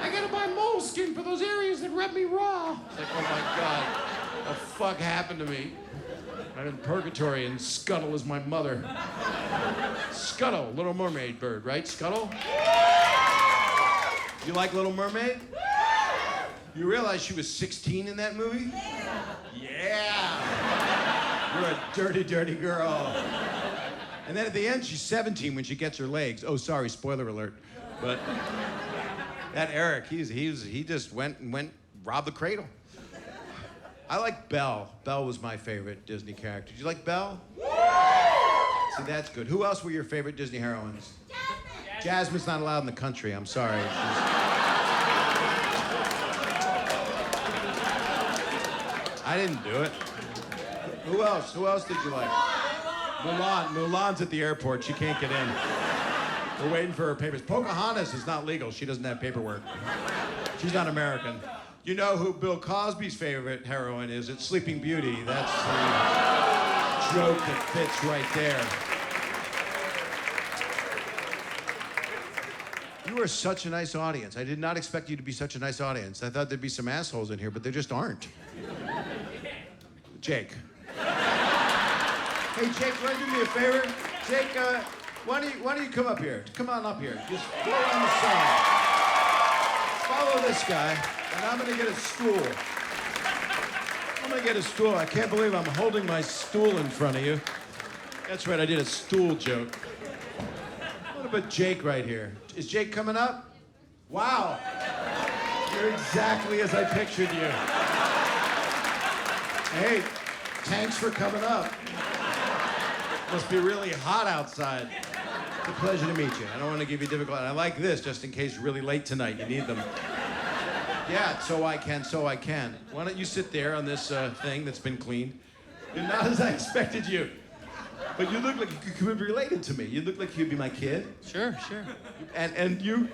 [SPEAKER 3] "I got to buy moleskin for those areas that rub me raw." It's like, oh my God, what the fuck happened to me? I'm in purgatory, and Scuttle is my mother. Scuttle, Little Mermaid bird, right? Scuttle? You like Little Mermaid? You realize she was 16 in that movie? Yeah. You're a dirty, dirty girl. And then at the end, she's 17 when she gets her legs. Oh, sorry, spoiler alert. But that Eric, he just went robbed the cradle. I like Belle. Belle was my favorite Disney character. Did you like Belle? See, that's good. Who else were your favorite Disney heroines?
[SPEAKER 2] Jasmine.
[SPEAKER 3] Jasmine's not allowed in the country. I'm sorry. I didn't do it. Who else? Who else did you like? Mulan. Mulan's at the airport. She can't get in. We're waiting for her papers. Pocahontas is not legal. She doesn't have paperwork. She's not American. You know who Bill Cosby's favorite heroine is? It's Sleeping Beauty. That's the joke that fits right there. You are such a nice audience. I did not expect you to be such a nice audience. I thought there'd be some assholes in here, but there just aren't. Jake. Hey, Jake, want to do me a favor? Jake, why don't you come up here? Come on up here. Just go on the side. Follow this guy, and I'm going to get a stool. I'm going to get a stool. I can't believe I'm holding my stool in front of you. That's right, I did a stool joke. What about Jake right here? Is Jake coming up? Wow. You're exactly as I pictured you. Hey, thanks for coming up. Must be really hot outside. It's a pleasure to meet you. I don't want to give you difficult. I like this just in case you're really late tonight. You need them. Yeah, so I can. Why don't you sit there on this thing that's been cleaned? You're not as I expected you. But you look like you could be related to me. You look like you'd be my kid.
[SPEAKER 1] Sure.
[SPEAKER 3] And you...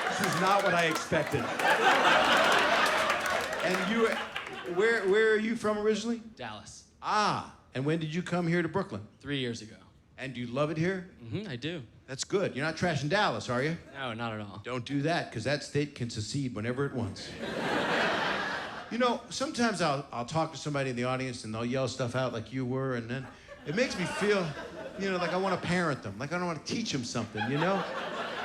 [SPEAKER 3] This is not what I expected. And you... Where are you from originally?
[SPEAKER 5] Dallas.
[SPEAKER 3] Ah, and when did you come here to Brooklyn?
[SPEAKER 5] 3 years ago.
[SPEAKER 3] And do you love it here?
[SPEAKER 5] Mm-hmm, I do.
[SPEAKER 3] That's good. You're not trashing Dallas, are you?
[SPEAKER 5] No, not at all.
[SPEAKER 3] Don't do that, because that state can secede whenever it wants. You know, sometimes I'll talk to somebody in the audience and they'll yell stuff out like you were, and then it makes me feel, like I want to parent them, like I don't want to teach them something,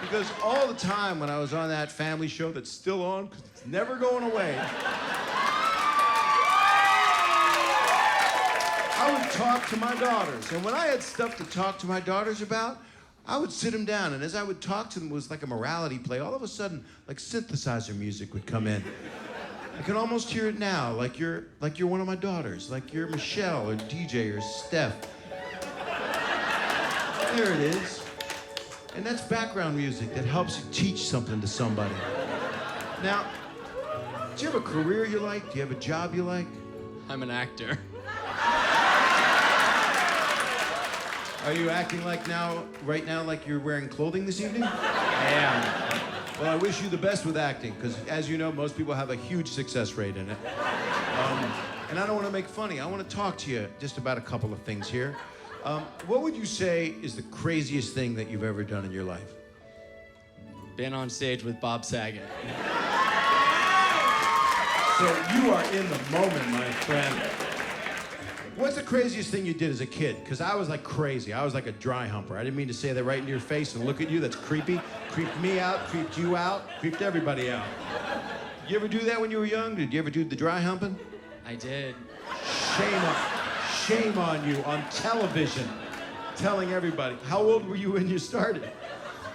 [SPEAKER 3] Because all the time when I was on that family show that's still on, because it's never going away, I would talk to my daughters. And when I had stuff to talk to my daughters about, I would sit them down. And as I would talk to them, it was like a morality play. All of a sudden, like synthesizer music would come in. I can almost hear it now, like you're one of my daughters, like you're Michelle or DJ or Steph. There it is. And that's background music that helps you teach something to somebody. Now, do you have a career you like? Do you have a job you like?
[SPEAKER 5] I'm an actor.
[SPEAKER 3] Are you acting like right now, like you're wearing clothing this evening?
[SPEAKER 5] I am.
[SPEAKER 3] Well, I wish you the best with acting, because as you know, most people have a huge success rate in it. And I don't want to make funny. I want to talk to you just about a couple of things here. What would you say is the craziest thing that you've ever done in your life?
[SPEAKER 5] Been on stage with Bob Saget.
[SPEAKER 3] So you are in the moment, my friend. What's the craziest thing you did as a kid? Because I was like crazy. I was like a dry humper. I didn't mean to say that right in your face and look at you. That's creepy. Creeped me out, creeped you out, creeped everybody out. You ever do that when you were young? Did you ever do the dry humping?
[SPEAKER 5] I did.
[SPEAKER 3] Shame on you, on television, telling everybody. How old were you when you started?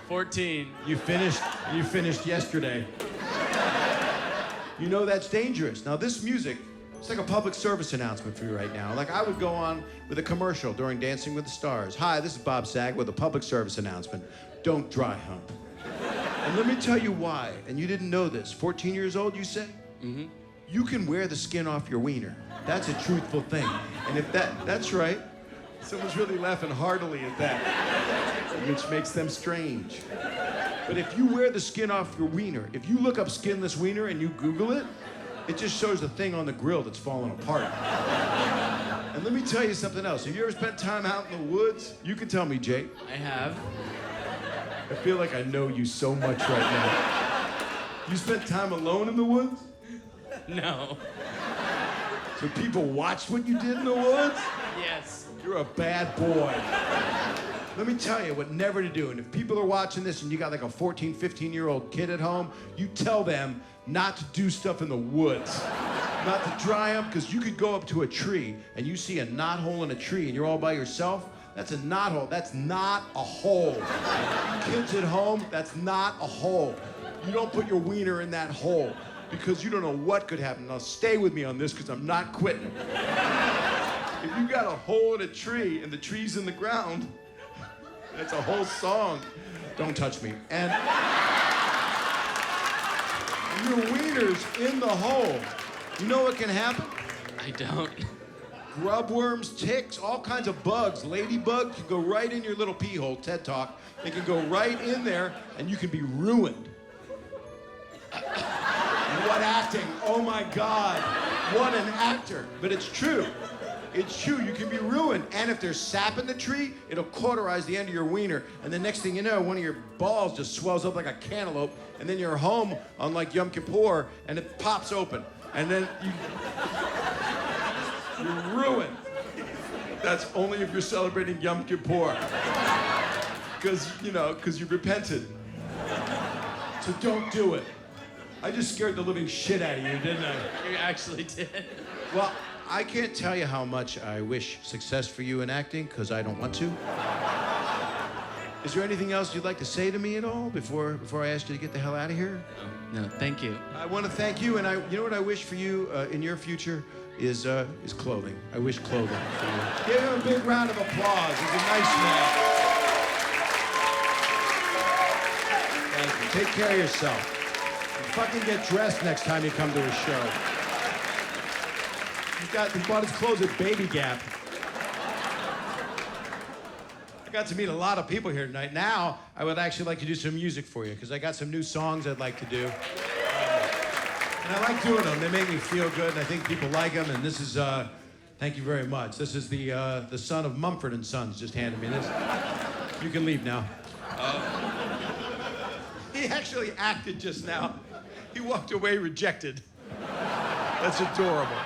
[SPEAKER 5] 14.
[SPEAKER 3] You finished yesterday. You know that's dangerous. Now this music, it's like a public service announcement for you right now. Like I would go on with a commercial during Dancing with the Stars. Hi, this is Bob Saget with a public service announcement. Don't dry hump. And let me tell you why, and you didn't know this. 14 years old, you say?
[SPEAKER 5] Mm-hmm.
[SPEAKER 3] You can wear the skin off your wiener. That's a truthful thing. And if that's right. Someone's really laughing heartily at that, which makes them strange. But if you wear the skin off your wiener, if you look up skinless wiener and you Google it, it just shows the thing on the grill that's falling apart. And let me tell you something else. Have you ever spent time out in the woods? You can tell me, Jake.
[SPEAKER 5] I have.
[SPEAKER 3] I feel like I know you so much right now. You spent time alone in the woods?
[SPEAKER 5] No.
[SPEAKER 3] So people watched what you did in the woods?
[SPEAKER 5] Yes.
[SPEAKER 3] You're a bad boy. Let me tell you what never to do. And if people are watching this and you got like a 14, 15-year-old kid at home, you tell them not to do stuff in the woods. Not to dry them, because you could go up to a tree and you see a knothole in a tree and you're all by yourself. That's a knothole. That's not a hole. Kids at home, that's not a hole. You don't put your wiener in that hole because you don't know what could happen. Now stay with me on this because I'm not quitting. If you got a hole in a tree and the tree's in the ground, that's a whole song. Don't touch me. And your wiener's in the hole. You know what can happen?
[SPEAKER 5] I don't.
[SPEAKER 3] Grubworms, ticks, all kinds of bugs. Ladybugs can go right in your little pee hole, TED Talk. They can go right in there and you can be ruined. What acting? Oh my God. What an actor. But it's true. It's true, you can be ruined. And if there's sap in the tree, it'll cauterize the end of your wiener. And the next thing you know, one of your balls just swells up like a cantaloupe. And then you're home on like Yom Kippur and it pops open. And then you're ruined. That's only if you're celebrating Yom Kippur. Because you repented. So don't do it. I just scared the living shit out of you, didn't I?
[SPEAKER 5] You actually did.
[SPEAKER 3] Well, I can't tell you how much I wish success for you in acting, because I don't want to. Is there anything else you'd like to say to me at all before I ask you to get the hell out of here?
[SPEAKER 5] No, thank you.
[SPEAKER 3] I want to thank you, and you know what I wish for you in your future is clothing. I wish clothing for you. Give him a big round of applause. He's a nice man. Thank you. Take care of yourself. And fucking get dressed next time you come to a show. He bought his clothes at Baby Gap. I got to meet a lot of people here tonight. Now, I would actually like to do some music for you, because I got some new songs I'd like to do. And I like doing them. They make me feel good, and I think people like them. And this is, thank you very much. This is the son of Mumford & Sons just handed me this. You can leave now. He actually acted just now. He walked away rejected. That's adorable.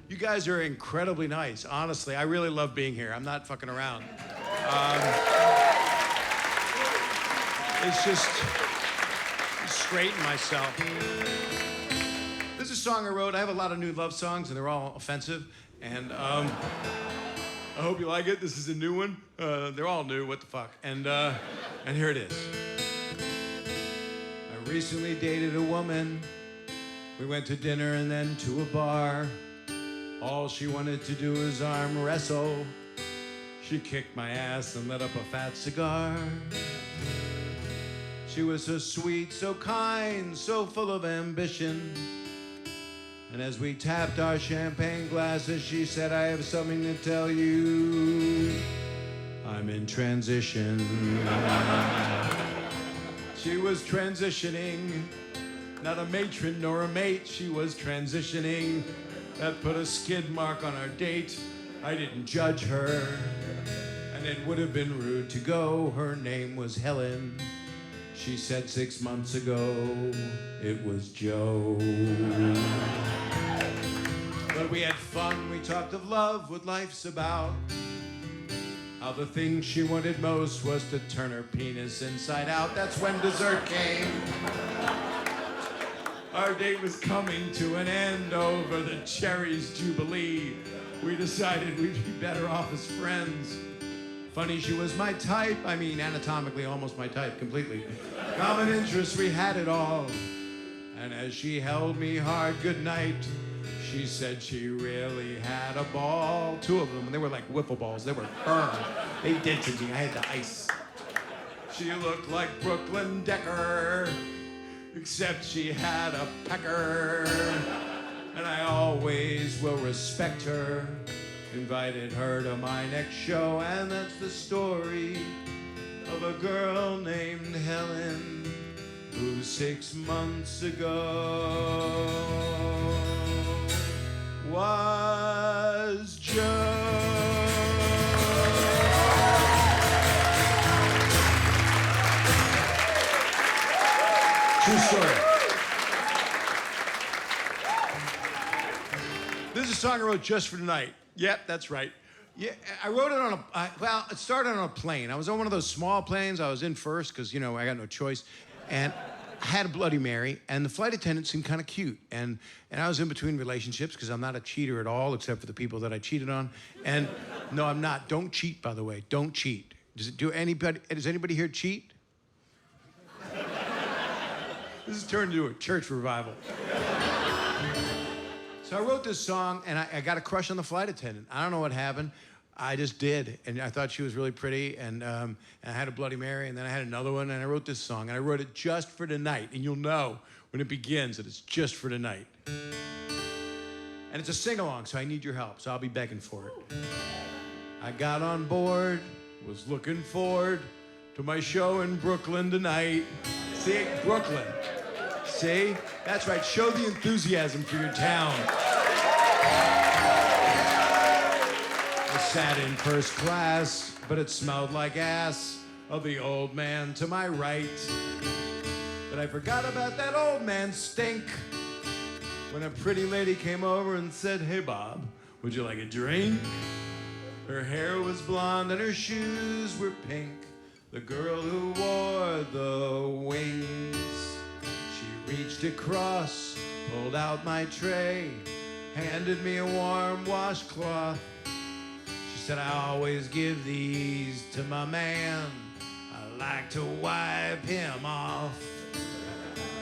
[SPEAKER 3] You guys are incredibly nice. Honestly, I really love being here. I'm not fucking around. It's just straighten myself. This song I wrote. I have a lot of new love songs, and they're all offensive. And I hope you like it. This is a new one. They're all new. What the fuck? And here it is. I recently dated a woman. We went to dinner and then to a bar. All she wanted to do was arm wrestle. She kicked my ass and lit up a fat cigar. She was so sweet, so kind, so full of ambition. And as we tapped our champagne glasses, she said, I have something to tell you. I'm in transition. She was transitioning, not a matron nor a mate. She was transitioning. That put a skid mark on our date. I didn't judge her, and it would have been rude to go. Her name was Helen. She said 6 months ago it was Joe. But we had fun, we talked of love, what life's about. How the thing she wanted most was to turn her penis inside out. That's when dessert came. Our date was coming to an end over the cherries jubilee. We decided we'd be better off as friends. Funny, she was my type. I mean, anatomically, almost my type, completely. Common interests, we had it all. And as she held me hard goodnight, she said she really had a ball. 2 of them, and they were like wiffle balls. They were firm. They dented me. I had the ice. She looked like Brooklyn Decker, except she had a pecker. And I always will respect her. Invited her to my next show, and that's the story of a girl named Helen who 6 months ago was Joe. True story. This is a song I wrote just for tonight. Yep, that's right. Yeah, I wrote it on well, it started on a plane. I was on one of those small planes. I was in first because, you know, I got no choice. And I had a Bloody Mary, and the flight attendant seemed kind of cute. And I was in between relationships because I'm not a cheater at all, except for the people that I cheated on. And no, I'm not. Don't cheat, by the way. Don't cheat. Does anybody here cheat? This has turned into a church revival. So I wrote this song, and I got a crush on the flight attendant. I don't know what happened. I just did, and I thought she was really pretty, and I had a Bloody Mary, and then I had another one, and I wrote this song, and I wrote it just for tonight, and you'll know when it begins that it's just for tonight. And it's a sing-along, so I need your help, so I'll be begging for it. I got on board, was looking forward to my show in Brooklyn tonight. See, Brooklyn. See? That's right. Show the enthusiasm for your town. I sat in first class, but it smelled like ass of the old man to my right. But I forgot about that old man stink when a pretty lady came over and said, hey, Bob, would you like a drink? Her hair was blonde and her shoes were pink. The girl who wore the wings. Reached across, pulled out my tray, handed me a warm washcloth. She said, I always give these to my man. I like to wipe him off.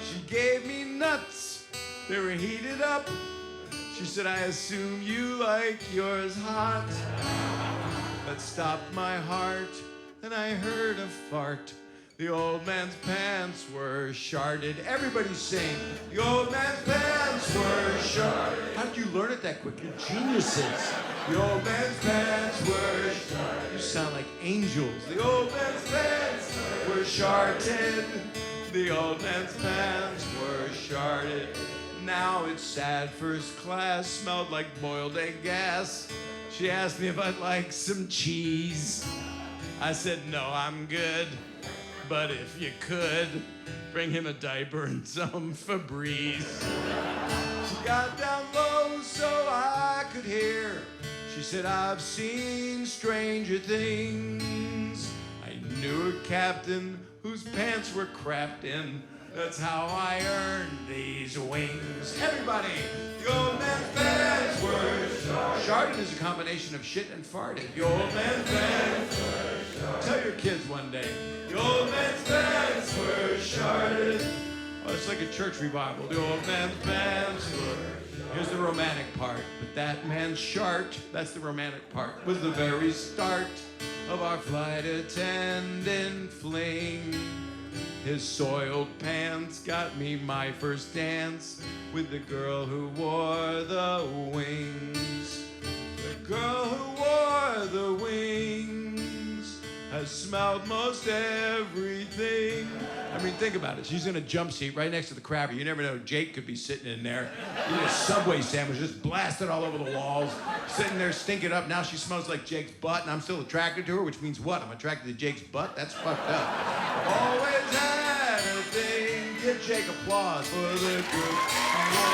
[SPEAKER 3] She gave me nuts, they were heated up. She said, I assume you like yours hot. That stopped my heart, and I heard a fart. The old man's pants were sharded. Everybody sing. The old man's pants were sharded. How did you learn it that quick? You're geniuses. The old man's pants were sharded. You sound like angels. The old man's pants were sharded. The old man's pants were sharded. Now it's sad first class. Smelled like boiled egg gas. She asked me if I'd like some cheese. I said, no, I'm good. But if you could, bring him a diaper and some Febreze. She got down low so I could hear. She said, I've seen stranger things. I knew a captain whose pants were crapped in.
[SPEAKER 1] That's how I earned these wings. Everybody, the old man's pants were sharded. Sharded is a combination of shit and farted. The old man's pants were sharded. Tell your kids one day. The old man's pants were sharded. Oh, it's like a church revival. The old man's pants were. Here's the romantic part. But that man's shart, that's the romantic part, was the very start of our flight attendant fling. His soiled pants got me my first dance with the girl who wore the wings. The girl who wore the wings has smelled most everything. I mean, think about it. She's in a jump seat right next to the crabber. You never know, Jake could be sitting in there eating a Subway sandwich, just blasted all over the walls, sitting there stinking up. Now she smells like Jake's butt, and I'm still attracted to her, which means what? I'm attracted to Jake's butt? That's fucked up. Always had a thing. Give Jake applause for the good water.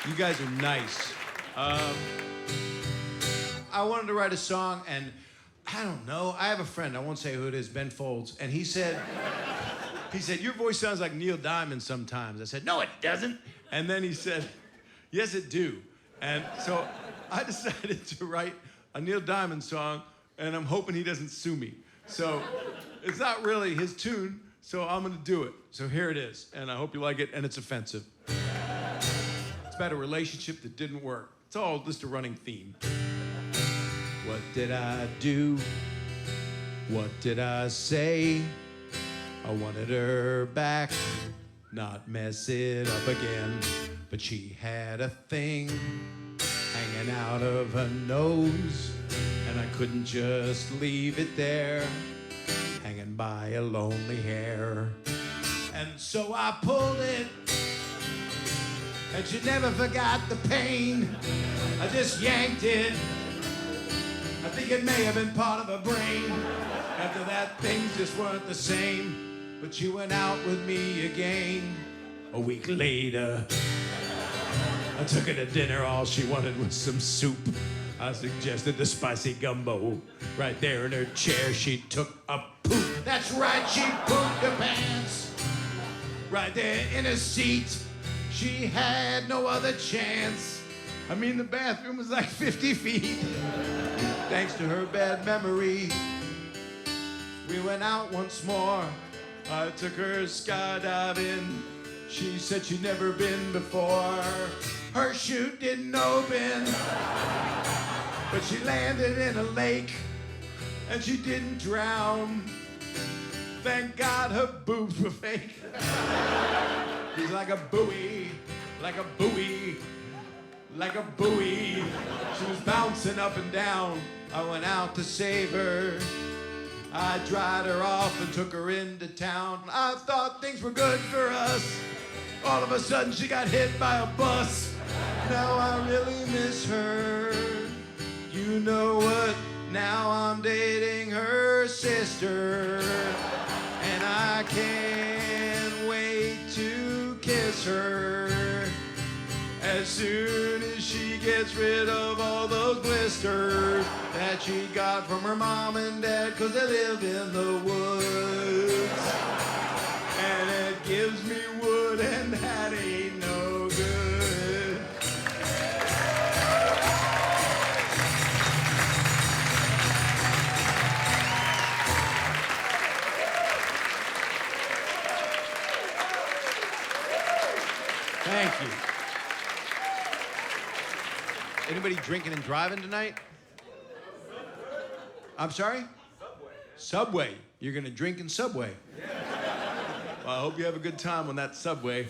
[SPEAKER 1] You guys are nice. I wanted to write a song, and I don't know. I have a friend, I won't say who it is, Ben Folds, and he said, your voice sounds like Neil Diamond sometimes. I said, no, it doesn't. And then he said, yes, it do. And so I decided to write a Neil Diamond song, and I'm hoping he doesn't sue me. So it's not really his tune, so I'm gonna do it. So here it is, and I hope you like it, and it's offensive. About a relationship that didn't work. It's all just a running theme. What did I do? What did I say? I wanted her back, not mess it up again. But she had a thing hanging out of her nose, and I couldn't just leave it there, hanging by a lonely hair. And so I pulled it, and she never forgot the pain. I just yanked it. I think it may have been part of her brain. After that, things just weren't the same. But she went out with me again. A week later, I took her to dinner. All she wanted was some soup. I suggested the spicy gumbo. Right there in her chair, she took a poop. That's right, she pooped her pants. Right there in her seat. She had no other chance. I mean, the bathroom was like 50 feet. Thanks to her bad memory, we went out once more. I took her skydiving. She said she'd never been before. Her chute didn't open, but she landed in a lake, and she didn't drown. Thank God her boobs were fake. He's like a buoy, like a buoy, like a buoy. She was bouncing up and down. I went out to save her. I dried her off and took her into town. I thought things were good for us. All of a sudden she got hit by a bus. Now I really miss her. You know what? Now I'm dating her sister. And I can't wait to kiss her as soon as she gets rid of all those blisters that she got from her mom and dad, 'cause they live in the woods. And it gives me wood, and that ain't no good. Thank you. Anybody drinking and driving tonight? I'm sorry? Subway. You're gonna drink in Subway. Well, I hope you have a good time on that Subway.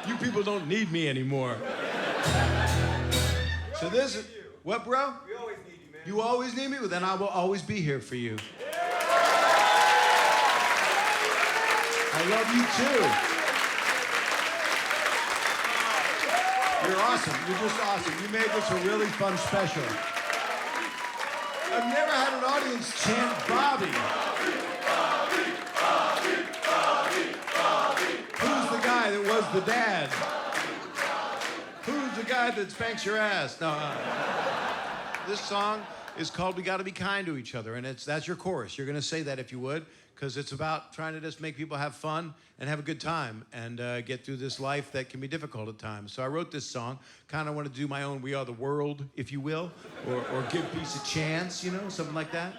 [SPEAKER 1] You people don't need me anymore. So this is, what, bro?
[SPEAKER 4] We always need you, man.
[SPEAKER 1] You always need me? Well, then I will always be here for you. I love you too. You're awesome. You're just awesome. You made this a really fun special. I've never had an audience chant Bobby. Who's the guy that was the dad?
[SPEAKER 3] guy that spanks your ass. No. This song is called "We Gotta Be Kind to Each Other," and that's your chorus. You're gonna say that if you would, because it's about trying to just make people have fun and have a good time and get through this life that can be difficult at times. So I wrote this song. Kind of want to do my own "We Are the World," if you will, or "Give Peace a Chance," you know, something like that.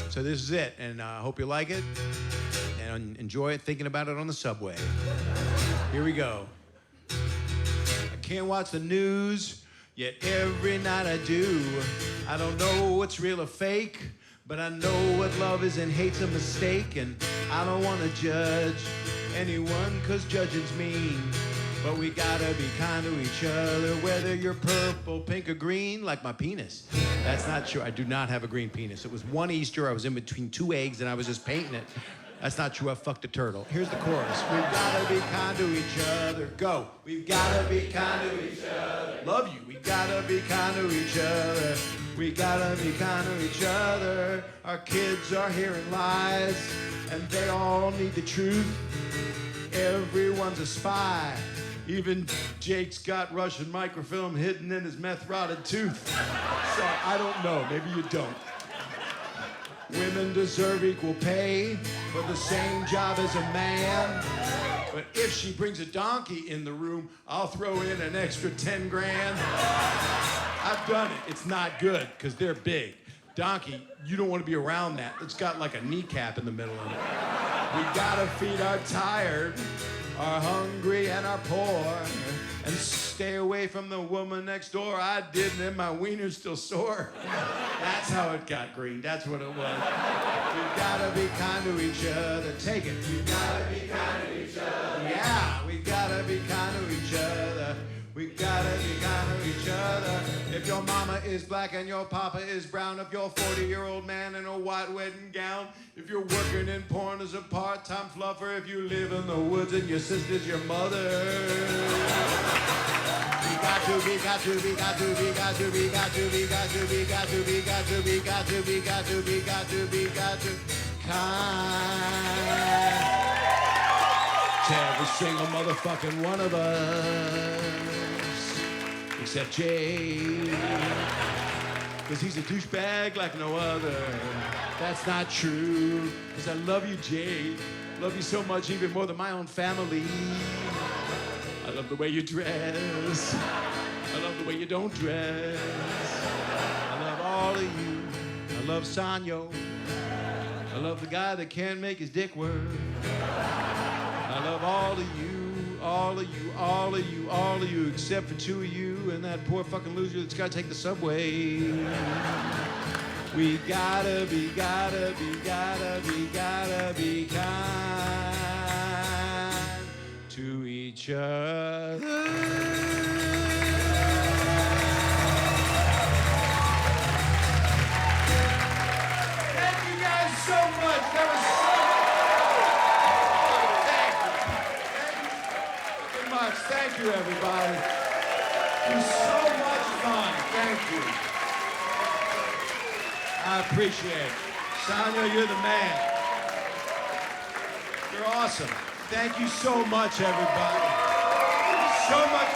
[SPEAKER 3] So this is it, and I hope you like it and enjoy it thinking about it on the subway. Here we go. I can't watch the news, yet every night I do. I don't know what's real or fake, but I know what love is and hate's a mistake. And I don't want to judge anyone, cause judging's mean. But we gotta be kind to each other, whether you're purple, pink, or green, like my penis. That's not true. I do not have a green penis. It was one Easter, I was in between two eggs, and I was just painting it. That's not true. I fucked a turtle. Here's the chorus. We've gotta be kind to each other. Go. We've gotta be kind to each other. Love you. We gotta be kind to each other. We gotta be kind to each other. Our kids are hearing lies, and they all need the truth. Everyone's a spy. Even Jake's got Russian microfilm hidden in his meth-rotted tooth. So I don't know. Maybe you don't. Women deserve equal pay for the same job as a man. But if she brings a donkey in the room, I'll throw in an extra 10 grand. I've done it. It's not good, because they're big. Donkey, you don't want to be around that. It's got like a kneecap in the middle of it. We gotta feed our tired, our hungry, and our poor, and stay away from the woman next door. I didn't, and my wiener's still sore. That's how it got green. That's what it was. We gotta be kind to each other. Take it. We gotta be kind to each other. Yeah, we gotta be kind to each other. We gotta be kind to each other. If your mama is black and your papa is brown, if you're a 40-year-old man in a white wedding gown, if you're working in porn as a part-time fluffer, if you live in the woods and your sister's your mother. We got to be, got to be, got to be, got to be, got to be, got to be, got to be, got to be, got to be, got to be, got to be, got to kind to every single motherfucking one of us, except Jay, because he's a douchebag like no other. That's not true, because I love you, Jay. Love you so much, even more than my own family. I love the way you dress. I love the way you don't dress. I love all of you. I love Sanyo. I love the guy that can't make his dick work. I love all of you, all of you, all of you, all of you, except for two of you and that poor fucking loser that's got to take the subway. We gotta be, gotta be, gotta be, gotta be kind to each other. Thank you guys so much. That was Thank you, everybody. It was so much fun. Thank you. I appreciate it. Sonia, you're the man. You're awesome. Thank you so much, everybody. So much